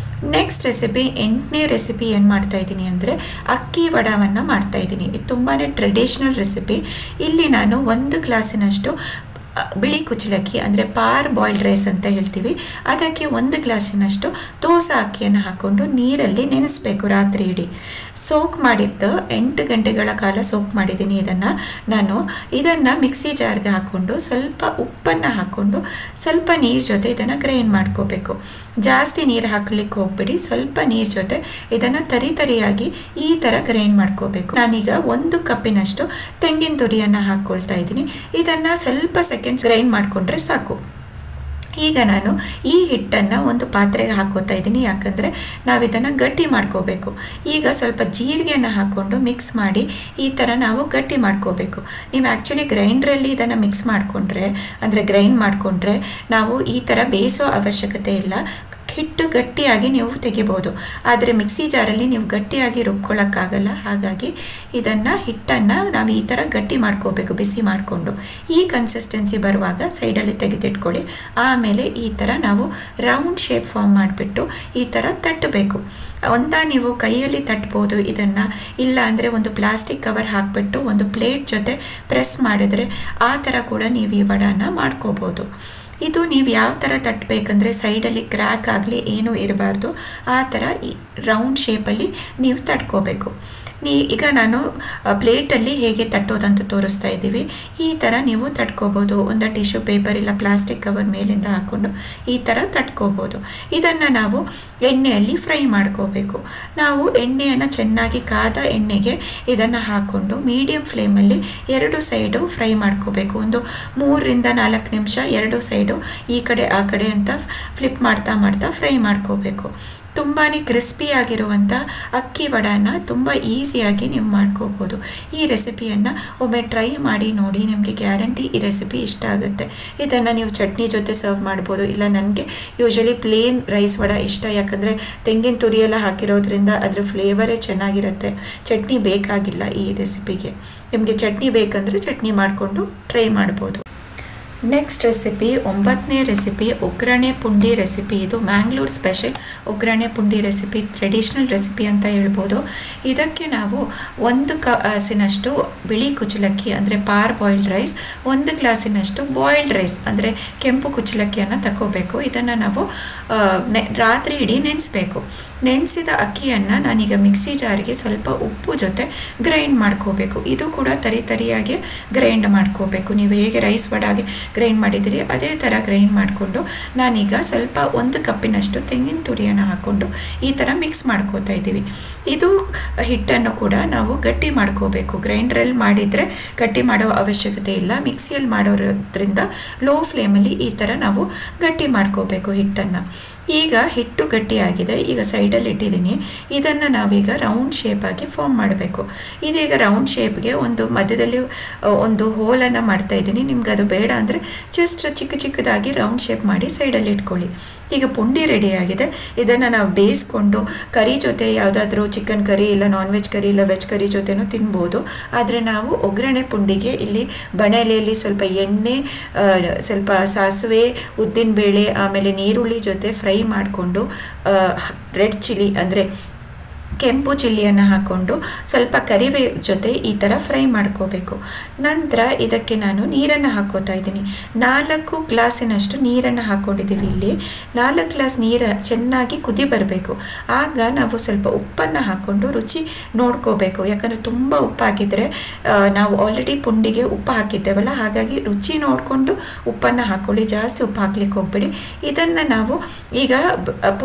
ನೆಕ್ಸ್ಟ್ ರೆಸಿಪಿ 8ನೇ ರೆಸಿಪಿ ಏನು ಮಾಡ್ತಾಯಿದ್ದೀನಿ ಅಂದರೆ ಅಕ್ಕಿ ವಡಾವನ್ನು ಮಾಡ್ತಾಯಿದ್ದೀನಿ. ಇದು ತುಂಬಾ ಟ್ರೆಡಿಷ್ನಲ್ ರೆಸಿಪಿ. ಇಲ್ಲಿ ನಾನು 1 ಗ್ಲಾಸಿನಷ್ಟು ಬಿಳಿ ಕುಚ್ಚಲಕ್ಕಿ ಅಂದರೆ ಪಾರ್ ಬಾಯ್ಲ್ಡ್ ರೈಸ್ ಅಂತ ಹೇಳ್ತೀವಿ, ಅದಕ್ಕೆ 1 ಗ್ಲಾಸಿನಷ್ಟು ದೋಸೆ ಅಕ್ಕಿಯನ್ನು ಹಾಕ್ಕೊಂಡು ನೀರಲ್ಲಿ ನೆನೆಸಬೇಕು ರಾತ್ರಿ ಇಡೀ. ಸೋಕ್ ಮಾಡಿದ್ದು 8 ಗಂಟೆಗಳ ಕಾಲ ಸೋಕ್ ಮಾಡಿದ್ದೀನಿ. ಇದನ್ನು ಮಿಕ್ಸಿ ಜಾರ್ಗೆ ಹಾಕ್ಕೊಂಡು ಸ್ವಲ್ಪ ಉಪ್ಪನ್ನು ಹಾಕ್ಕೊಂಡು ಸ್ವಲ್ಪ ನೀರು ಜೊತೆ ಇದನ್ನು ಗ್ರೈಂಡ್ ಮಾಡ್ಕೋಬೇಕು. ಜಾಸ್ತಿ ನೀರು ಹಾಕಲಿಕ್ಕೆ ಹೋಗ್ಬಿಡಿ. ಸ್ವಲ್ಪ ನೀರು ಜೊತೆ ಇದನ್ನು ತರಿಯಾಗಿ ಈ ಥರ ಗ್ರೈಂಡ್ ಮಾಡ್ಕೋಬೇಕು. ನಾನೀಗ 1 ಕಪ್ಪಿನಷ್ಟು ತೆಂಗಿನ ತುರಿಯನ್ನು ಹಾಕ್ಕೊಳ್ತಾ ಇದ್ದೀನಿ. ಇದನ್ನು ಸ್ವಲ್ಪ ಸೆಕೆಂಡ್ಸ್ ಗ್ರೈಂಡ್ ಮಾಡಿಕೊಂಡ್ರೆ ಸಾಕು. ಈಗ ನಾನು ಈ ಹಿಟ್ಟನ್ನು ಒಂದು ಪಾತ್ರೆಗೆ ಹಾಕೋತಾ ಇದ್ದೀನಿ, ಯಾಕಂದರೆ ನಾವಿದನ್ನು ಗಟ್ಟಿ ಮಾಡ್ಕೋಬೇಕು. ಈಗ ಸ್ವಲ್ಪ ಜೀರಿಗೆಯನ್ನು ಹಾಕ್ಕೊಂಡು ಮಿಕ್ಸ್ ಮಾಡಿ ಈ ಥರ ನಾವು ಗಟ್ಟಿ ಮಾಡ್ಕೋಬೇಕು. ನೀವು ಆ್ಯಕ್ಚುಲಿ ಗ್ರೈಂಡ್ರಲ್ಲಿ ಇದನ್ನು ಮಿಕ್ಸ್ ಮಾಡಿಕೊಂಡ್ರೆ ಅಂದರೆ ಗ್ರೈಂಡ್ ಮಾಡಿಕೊಂಡ್ರೆ ನಾವು ಈ ಥರ ಬೇಯಿಸೋ ಅವಶ್ಯಕತೆ ಇಲ್ಲ. ಹಿಟ್ಟು ಗಟ್ಟಿಯಾಗಿ ನೀವು ತೆಗಿಬೋದು. ಆದರೆ ಮಿಕ್ಸಿ ಜಾರಲ್ಲಿ ನೀವು ಗಟ್ಟಿಯಾಗಿ ರುಬ್ಕೊಳ್ಳೋಕ್ಕಾಗಲ್ಲ. ಹಾಗಾಗಿ ಇದನ್ನು ಹಿಟ್ಟನ್ನು ನಾವು ಈ ಥರ ಗಟ್ಟಿ ಮಾಡ್ಕೋಬೇಕು ಬಿಸಿ ಮಾಡಿಕೊಂಡು. ಈ ಕನ್ಸಿಸ್ಟೆನ್ಸಿ ಬರುವಾಗ ಸೈಡಲ್ಲಿ ತೆಗೆದಿಟ್ಕೊಳ್ಳಿ. ಆಮೇಲೆ ಈ ಥರ ನಾವು ರೌಂಡ್ ಶೇಪ್ ಫಾರ್ಮ್ ಮಾಡಿಬಿಟ್ಟು ಈ ಥರ ತಟ್ಟಬೇಕು. ನೀವು ಕೈಯಲ್ಲಿ ತಟ್ಬೋದು ಇದನ್ನು, ಇಲ್ಲ ಅಂದರೆ ಒಂದು ಪ್ಲಾಸ್ಟಿಕ್ ಕವರ್ ಹಾಕಿಬಿಟ್ಟು ಒಂದು ಪ್ಲೇಟ್ ಜೊತೆ ಪ್ರೆಸ್ ಮಾಡಿದರೆ ಆ ಥರ ಕೂಡ ನೀವು ಈ ವಡಾನ ಮಾಡ್ಕೋಬೋದು. ಇದು ನೀವು ಯಾವ ಥರ ತಟ್ಟಬೇಕಂದ್ರೆ ಸೈಡಲ್ಲಿ ಕ್ರ್ಯಾಕ್ ಆಗಲಿ ಏನೂ ಇರಬಾರ್ದು, ಆ ಥರ ರೌಂಡ್ ಶೇಪಲ್ಲಿ ನೀವು ತಟ್ಕೋಬೇಕು. ಈಗ ನಾನು ಪ್ಲೇಟಲ್ಲಿ ಹೇಗೆ ತಟ್ಟೋದಂತ ತೋರಿಸ್ತಾ ಇದ್ದೀವಿ. ಈ ಥರ ನೀವು ತಟ್ಕೋಬೋದು. ಒಂದು ಟಿಶ್ಯೂ ಪೇಪರ್ ಇಲ್ಲ ಪ್ಲಾಸ್ಟಿಕ್ ಕವರ್ ಮೇಲಿಂದ ಹಾಕ್ಕೊಂಡು ಈ ಥರ ತಟ್ಕೋಬೋದು. ಇದನ್ನು ನಾವು ಎಣ್ಣೆಯಲ್ಲಿ ಫ್ರೈ ಮಾಡ್ಕೋಬೇಕು. ನಾವು ಎಣ್ಣೆಯನ್ನು ಚೆನ್ನಾಗಿ ಕಾದ ಎಣ್ಣೆಗೆ ಇದನ್ನು ಹಾಕ್ಕೊಂಡು ಮೀಡಿಯಮ್ ಫ್ಲೇಮಲ್ಲಿ ಎರಡು ಸೈಡು ಫ್ರೈ ಮಾಡ್ಕೋಬೇಕು. ಒಂದು 3-4 ನಿಮಿಷ ಎರಡು ಸೈಡು ಈ ಕಡೆ ಆ ಕಡೆ ಅಂತ ಫ್ಲಿಪ್ ಮಾಡ್ತಾ ಮಾಡ್ತಾ ಫ್ರೈ ಮಾಡ್ಕೋಬೇಕು. ತುಂಬಾ ಕ್ರಿಸ್ಪಿಯಾಗಿರುವಂಥ ಅಕ್ಕಿ ವಡಾನ ತುಂಬ ಈಸಿಯಾಗಿ ನೀವು ಮಾಡ್ಕೋಬೋದು. ಈ ರೆಸಿಪಿಯನ್ನು ಒಮ್ಮೆ ಟ್ರೈ ಮಾಡಿ ನೋಡಿ, ನಿಮಗೆ ಗ್ಯಾರಂಟಿ ಈ ರೆಸಿಪಿ ಇಷ್ಟ ಆಗುತ್ತೆ. ಇದನ್ನು ನೀವು ಚಟ್ನಿ ಜೊತೆ ಸರ್ವ್ ಮಾಡ್ಬೋದು. ಇಲ್ಲ ನನಗೆ ಯೂಶಲಿ ಪ್ಲೇನ್ ರೈಸ್ ವಡ ಇಷ್ಟ, ಯಾಕಂದರೆ ತೆಂಗಿನ ತುರಿಯೆಲ್ಲ ಹಾಕಿರೋದ್ರಿಂದ ಅದ್ರ ಫ್ಲೇವರೇ ಚೆನ್ನಾಗಿರುತ್ತೆ. ಚಟ್ನಿ ಬೇಕಾಗಿಲ್ಲ ಈ ರೆಸಿಪಿಗೆ. ನಿಮಗೆ ಚಟ್ನಿ ಬೇಕಂದರೆ ಚಟ್ನಿ ಮಾಡಿಕೊಂಡು ಟ್ರೈ ಮಾಡ್ಬೋದು. ನೆಕ್ಸ್ಟ್ ರೆಸಿಪಿ 9ನೇ ರೆಸಿಪಿ ಒಗ್ಗರಣೆ ಪುಂಡಿ ರೆಸಿಪಿ. ಇದು ಮ್ಯಾಂಗ್ಳೂರ್ ಸ್ಪೆಷಲ್ ಒಗ್ಗರಣೆ ಪುಂಡಿ ರೆಸಿಪಿ, ಟ್ರೆಡಿಷ್ನಲ್ ರೆಸಿಪಿ ಅಂತ ಹೇಳ್ಬೋದು. ಇದಕ್ಕೆ ನಾವು 1 ಗ್ಲಾಸಿನಷ್ಟು ಬಿಳಿ ಕುಚ್ಚಲಕ್ಕಿ ಅಂದರೆ ಪಾರ್ ಬಾಯ್ಲ್ಡ್ ರೈಸ್, 1 ಗ್ಲಾಸಿನಷ್ಟು ಬಾಯ್ಲ್ಡ್ ರೈಸ್ ಅಂದರೆ ಕೆಂಪು ಕುಚ್ಚಲಕ್ಕಿಯನ್ನು ತಗೋಬೇಕು. ಇದನ್ನು ನಾವು ರಾತ್ರಿ ಇಡೀ ನೆನೆಸಬೇಕು. ನೆನೆಸಿದ ಅಕ್ಕಿಯನ್ನು ನಾನೀಗ ಮಿಕ್ಸಿ ಜಾರಿಗೆ ಸ್ವಲ್ಪ ಉಪ್ಪು ಜೊತೆ ಗ್ರೈಂಡ್ ಮಾಡ್ಕೋಬೇಕು. ಇದು ಕೂಡ ತರಿಯಾಗಿ ಗ್ರೈಂಡ್ ಮಾಡ್ಕೋಬೇಕು. ನೀವು ಹೇಗೆ ರೈಸ್ ವಡಾಗೆ ಗ್ರೈಂಡ್ ಮಾಡಿದಿರಿ ಅದೇ ಥರ ಗ್ರೈಂಡ್ ಮಾಡಿಕೊಂಡು ನಾನೀಗ ಸ್ವಲ್ಪ 1 ಕಪ್ಪಿನಷ್ಟು ತೆಂಗಿನ ತುರಿಯನ್ನು ಹಾಕ್ಕೊಂಡು ಈ ಥರ ಮಿಕ್ಸ್ ಮಾಡ್ಕೋತಾ ಇದ್ದೀವಿ. ಇದು ಹಿಟ್ಟನ್ನು ಕೂಡ ನಾವು ಗಟ್ಟಿ ಮಾಡ್ಕೋಬೇಕು. ಗ್ರೈಂಡ್ರಲ್ಲಿ ಮಾಡಿದರೆ ಗಟ್ಟಿ ಮಾಡೋ ಅವಶ್ಯಕತೆ ಇಲ್ಲ. ಮಿಕ್ಸಿಯಲ್ಲಿ ಮಾಡೋದ್ರಿಂದ ಲೋ ಫ್ಲೇಮಲ್ಲಿ ಈ ಥರ ನಾವು ಗಟ್ಟಿ ಮಾಡ್ಕೋಬೇಕು ಹಿಟ್ಟನ್ನು. ಈಗ ಹಿಟ್ಟು ಗಟ್ಟಿಯಾಗಿದೆ. ಈಗ ಸೈಡಲ್ಲಿ ಇಟ್ಟಿದ್ದೀನಿ. ಇದನ್ನು ನಾವೀಗ ರೌಂಡ್ ಶೇಪಾಗಿ ಫಾರ್ಮ್ ಮಾಡಬೇಕು. ಇದೀಗ ರೌಂಡ್ ಶೇಪ್ಗೆ ಒಂದು ಮಧ್ಯದಲ್ಲಿ ಒಂದು ಹೋಲನ್ನು ಮಾಡ್ತಾ ಇದ್ದೀನಿ. ನಿಮ್ಗೆ ಅದು ಬೇಡ ಅಂದರೆ ಜಸ್ಟ್ ಚಿಕ್ಕದಾಗಿ ರೌಂಡ್ ಶೇಪ್ ಮಾಡಿ ಸೈಡಲ್ಲಿ ಇಟ್ಕೊಳ್ಳಿ. ಈಗ ಪುಂಡಿ ರೆಡಿಯಾಗಿದೆ. ಇದನ್ನು ನಾವು ಬೇಯಿಸ್ಕೊಂಡು ಕರಿ ಜೊತೆ ಯಾವುದಾದ್ರೂ ಚಿಕನ್ ಕರಿ ಇಲ್ಲ ನಾನ್ ವೆಜ್ ಕರಿ ಇಲ್ಲ ವೆಜ್ ಕರಿ ಜೊತೆನೂ ತಿನ್ಬೋದು. ಆದರೆ ನಾವು ಒಗ್ಗರಣೆ ಪುಂಡಿಗೆ ಇಲ್ಲಿ ಬಣಲೆಯಲ್ಲಿ ಸ್ವಲ್ಪ ಎಣ್ಣೆ, ಸ್ವಲ್ಪ ಸಾಸಿವೆ, ಉದ್ದಿನಬೇಳೆ, ಆಮೇಲೆ ನೀರುಳ್ಳಿ ಜೊತೆ ಫ್ರೈ ಮಾಡಿಕೊಂಡು ರೆಡ್ ಚಿಲ್ಲಿ ಅಂದರೆ ಕೆಂಪು ಚಿಲ್ಲಿಯನ್ನು ಹಾಕ್ಕೊಂಡು ಸ್ವಲ್ಪ ಕರಿಬೇವು ಜೊತೆ ಈ ಥರ ಫ್ರೈ ಮಾಡ್ಕೋಬೇಕು. ನಂತರ ಇದಕ್ಕೆ ನಾನು ನೀರನ್ನು ಹಾಕ್ಕೋತಾ ಇದ್ದೀನಿ. 4 ಗ್ಲಾಸಿನಷ್ಟು ನೀರನ್ನು ಹಾಕ್ಕೊಂಡಿದ್ದೀವಿ. ಇಲ್ಲಿ 4 ಗ್ಲಾಸ್ ನೀರು ಚೆನ್ನಾಗಿ ಕುದಿ ಬರಬೇಕು. ಆಗ ನಾವು ಸ್ವಲ್ಪ ಉಪ್ಪನ್ನು ಹಾಕ್ಕೊಂಡು ರುಚಿ ನೋಡ್ಕೋಬೇಕು. ಯಾಕಂದರೆ ತುಂಬ ಉಪ್ಪು ಹಾಕಿದರೆ ನಾವು ಆಲ್ರೆಡಿ ಪುಂಡಿಗೆ ಉಪ್ಪು ಹಾಕಿದ್ದೇವಲ್ಲ, ಹಾಗಾಗಿ ರುಚಿ ನೋಡಿಕೊಂಡು ಉಪ್ಪನ್ನು ಹಾಕ್ಕೊಳ್ಳಿ. ಜಾಸ್ತಿ ಉಪ್ಪು ಹಾಕ್ಲಿಕ್ಕೆ ಹೋಗ್ಬೇಡಿ. ಇದನ್ನು ನಾವು ಈಗ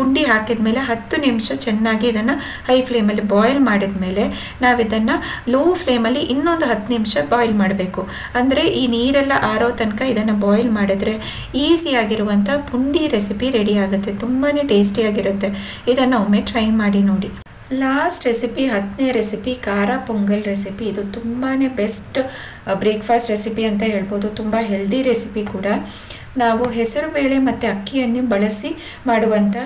ಪುಂಡಿ ಹಾಕಿದ ಮೇಲೆ 10 ನಿಮಿಷ ಚೆನ್ನಾಗಿ ಇದನ್ನು ಹೈ ಫ್ಲೇಮಲ್ಲಿ ಬಾಯ್ಲ್ ಮಾಡಿದ ಮೇಲೆ ನಾವಿದನ್ನು ಲೋ ಫ್ಲೇಮಲ್ಲಿ ಇನ್ನೊಂದು 10 ನಿಮಿಷ ಬಾಯ್ಲ್ ಮಾಡಬೇಕು. ಅಂದರೆ ಈ ನೀರೆಲ್ಲ ಆರೋ ತನಕ ಇದನ್ನು ಬಾಯ್ಲ್ ಮಾಡಿದ್ರೆ ಈಸಿಯಾಗಿರುವಂಥ ಪುಂಡಿ ರೆಸಿಪಿ ರೆಡಿ ಆಗುತ್ತೆ. ತುಂಬಾ ಟೇಸ್ಟಿಯಾಗಿರುತ್ತೆ. ಇದನ್ನು ಒಮ್ಮೆ ಟ್ರೈ ಮಾಡಿ ನೋಡಿ. ಲಾಸ್ಟ್ ರೆಸಿಪಿ 10ನೇ ರೆಸಿಪಿ ಖಾರ ಪೊಂಗಲ್ ರೆಸಿಪಿ. ಇದು ತುಂಬಾ ಬೆಸ್ಟ್ ಬ್ರೇಕ್ಫಾಸ್ಟ್ ರೆಸಿಪಿ ಅಂತ ಹೇಳ್ಬೋದು. ತುಂಬ ಹೆಲ್ದಿ ರೆಸಿಪಿ ಕೂಡ. ನಾವು ಹೆಸರುಬೇಳೆ ಮತ್ತು ಅಕ್ಕಿಯನ್ನು ಬಳಸಿ ಮಾಡುವಂಥ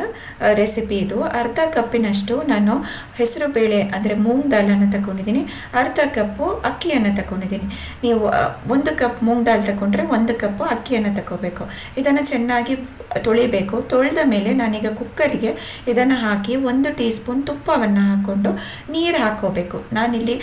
ರೆಸಿಪಿ ಇದು. ಅರ್ಧ ಕಪ್ಪಿನಷ್ಟು ನಾನು ಹೆಸರುಬೇಳೆ ಅಂದರೆ ಮೂಂಗ್ ದಾಲನ್ನು ತಗೊಂಡಿದ್ದೀನಿ. ಅರ್ಧ ಕಪ್ಪು ಅಕ್ಕಿಯನ್ನು ತಗೊಂಡಿದ್ದೀನಿ. ನೀವು 1 ಕಪ್ ಮೂಂಗ್ ದಾಲ್ ತಗೊಂಡ್ರೆ 1 ಕಪ್ಪು ಅಕ್ಕಿಯನ್ನು ತಗೋಬೇಕು. ಇದನ್ನು ಚೆನ್ನಾಗಿ ತೊಳಿಬೇಕು. ತೊಳೆದ ಮೇಲೆ ನಾನೀಗ ಕುಕ್ಕರಿಗೆ ಇದನ್ನು ಹಾಕಿ 1 ಟೀ ಸ್ಪೂನ್ ತುಪ್ಪವನ್ನು ಹಾಕ್ಕೊಂಡು ನೀರು ಹಾಕೋಬೇಕು. ನಾನಿಲ್ಲಿ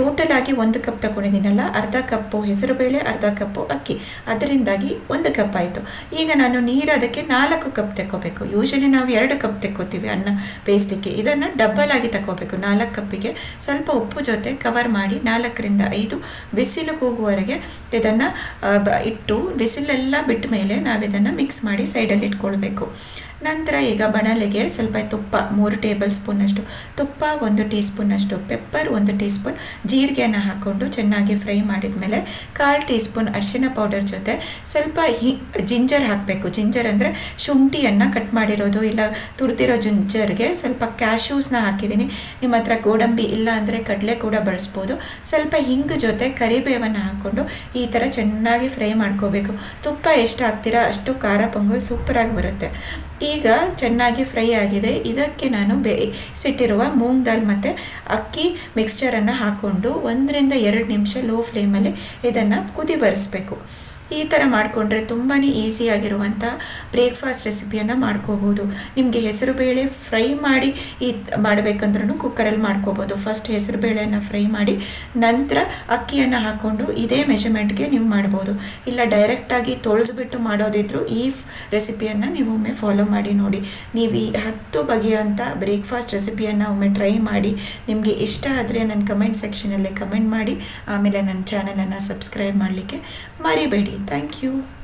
ಟೋಟಲ್ ಆಗಿ 1 ಕಪ್ ತಗೊಂಡಿದ್ದೀನಲ್ಲ, ಅರ್ಧ ಕಪ್ಪು ಹೆಸರುಬೇಳೆ ಅರ್ಧ ಕಪ್ಪು ಅಕ್ಕಿ, ಅದರಿಂದಾಗಿ 1 ಕಪ್ ಆಯಿತು. ಈಗ ನಾನು ನೀರು ಅದಕ್ಕೆ 4 ಕಪ್ ತಗೋಬೇಕು. ಯೂಶಲಿ ನಾವು 2 ಕಪ್ ತಗೋತೀವಿ ಅನ್ನ ಬೇಯಿಸಲಿಕ್ಕೆ. ಇದನ್ನು ಡಬಲ್ ಆಗಿ ತಗೋಬೇಕು. 4 ಕಪ್ಪಿಗೆ ಸ್ವಲ್ಪ ಉಪ್ಪು ಜೊತೆ ಕವರ್ ಮಾಡಿ 4ರಿಂದ 5 ಬಿಸಿಲು ಕೂಗುವವರೆಗೆ ಇದನ್ನು ಇಟ್ಟು ಬಿಸಿಲೆಲ್ಲ ಬಿಟ್ಟ ಮೇಲೆ ನಾವಿದನ್ನು ಮಿಕ್ಸ್ ಮಾಡಿ ಸೈಡಲ್ಲಿ ಇಟ್ಕೊಳ್ಬೇಕು. ನಂತರ ಈಗ ಬಣಲೆಗೆ ಸ್ವಲ್ಪ ತುಪ್ಪ 3 ಟೇಬಲ್ ಸ್ಪೂನಷ್ಟು ತುಪ್ಪ, 1 ಟೀ ಸ್ಪೂನಷ್ಟು ಪೆಪ್ಪರ್, 1 ಟೀ ಸ್ಪೂನ್ ಜೀರಿಗೆಯನ್ನು ಹಾಕ್ಕೊಂಡು ಚೆನ್ನಾಗಿ ಫ್ರೈ ಮಾಡಿದ ಮೇಲೆ 1/4 ಟೀ ಸ್ಪೂನ್ ಅರಿಶಿನ ಪೌಡರ್ ಜೊತೆ ಸ್ವಲ್ಪ ಜಿಂಜರ್ ಹಾಕಬೇಕು. ಜಿಂಜರ್ ಅಂದರೆ ಶುಂಠಿಯನ್ನು ಕಟ್ ಮಾಡಿರೋದು, ಇಲ್ಲ ತುರಿದಿರೋ ಜಿಂಜರ್ಗೆ ಸ್ವಲ್ಪ ಕ್ಯಾಶ್ಯೂಸ್ನ ಹಾಕಿದ್ದೀನಿ. ನಿಮ್ಮ ಹತ್ರ ಗೋಡಂಬಿ ಇಲ್ಲ ಅಂದರೆ ಕಡಲೆ ಕೂಡ ಬಳಸ್ಬೋದು. ಸ್ವಲ್ಪ ಹಿಂಗು ಜೊತೆ ಕರಿಬೇವನ್ನು ಹಾಕ್ಕೊಂಡು ಈ ಥರ ಚೆನ್ನಾಗಿ ಫ್ರೈ ಮಾಡ್ಕೋಬೇಕು. ತುಪ್ಪ ಎಷ್ಟು ಹಾಕ್ತೀರಾ ಅಷ್ಟು ಖಾರ ಪೊಂಗಲ್ ಸೂಪರಾಗಿ ಬರುತ್ತೆ. ಈಗ ಚೆನ್ನಾಗಿ ಫ್ರೈ ಆಗಿದೆ. ಇದಕ್ಕೆ ನಾನು ಬೇಯಿಸಿಟ್ಟಿರುವ ಮೂಂಗ್ ದಾಲ್ ಮತ್ತು ಅಕ್ಕಿ ಮಿಕ್ಸ್ಚರನ್ನು ಹಾಕ್ಕೊಂಡು 1 ರಿಂದ 2 ನಿಮಿಷ ಲೋ ಫ್ಲೇಮಲ್ಲಿ ಇದನ್ನು ಕುದಿ ಬರಿಸ್ಬೇಕು. ಈ ಥರ ಮಾಡಿಕೊಂಡ್ರೆ ತುಂಬಾ ಈಸಿಯಾಗಿರುವಂಥ ಬ್ರೇಕ್ಫಾಸ್ಟ್ ರೆಸಿಪಿಯನ್ನು ಮಾಡ್ಕೋಬೋದು. ನಿಮಗೆ ಹೆಸರುಬೇಳೆ ಫ್ರೈ ಮಾಡಿ ಮಾಡಬೇಕಂದ್ರೂ ಕುಕ್ಕರಲ್ಲಿ ಮಾಡ್ಕೋಬೋದು. ಫಸ್ಟ್ ಹೆಸರುಬೇಳೆಯನ್ನು ಫ್ರೈ ಮಾಡಿ ನಂತರ ಅಕ್ಕಿಯನ್ನು ಹಾಕ್ಕೊಂಡು ಇದೇ ಮೆಷರ್ಮೆಂಟ್ಗೆ ನೀವು ಮಾಡ್ಬೋದು. ಇಲ್ಲ ಡೈರೆಕ್ಟಾಗಿ ತೊಳೆದುಬಿಟ್ಟು ಮಾಡೋದಿದ್ರು ಈ ರೆಸಿಪಿಯನ್ನು ನೀವು ಒಮ್ಮೆ ಫಾಲೋ ಮಾಡಿ ನೋಡಿ. ನೀವು ಈ 10 ಬಗೆಯಂಥ ಬ್ರೇಕ್ಫಾಸ್ಟ್ ರೆಸಿಪಿಯನ್ನು ಒಮ್ಮೆ ಟ್ರೈ ಮಾಡಿ. ನಿಮಗೆ ಇಷ್ಟ ಆದರೆ ನನ್ನ ಕಮೆಂಟ್ ಸೆಕ್ಷನಲ್ಲಿ ಕಮೆಂಟ್ ಮಾಡಿ. ಆಮೇಲೆ ನನ್ನ ಚಾನಲನ್ನು ಸಬ್ಸ್ಕ್ರೈಬ್ ಮಾಡಲಿಕ್ಕೆ ಮರಿಬೇಡಿ. Thank you.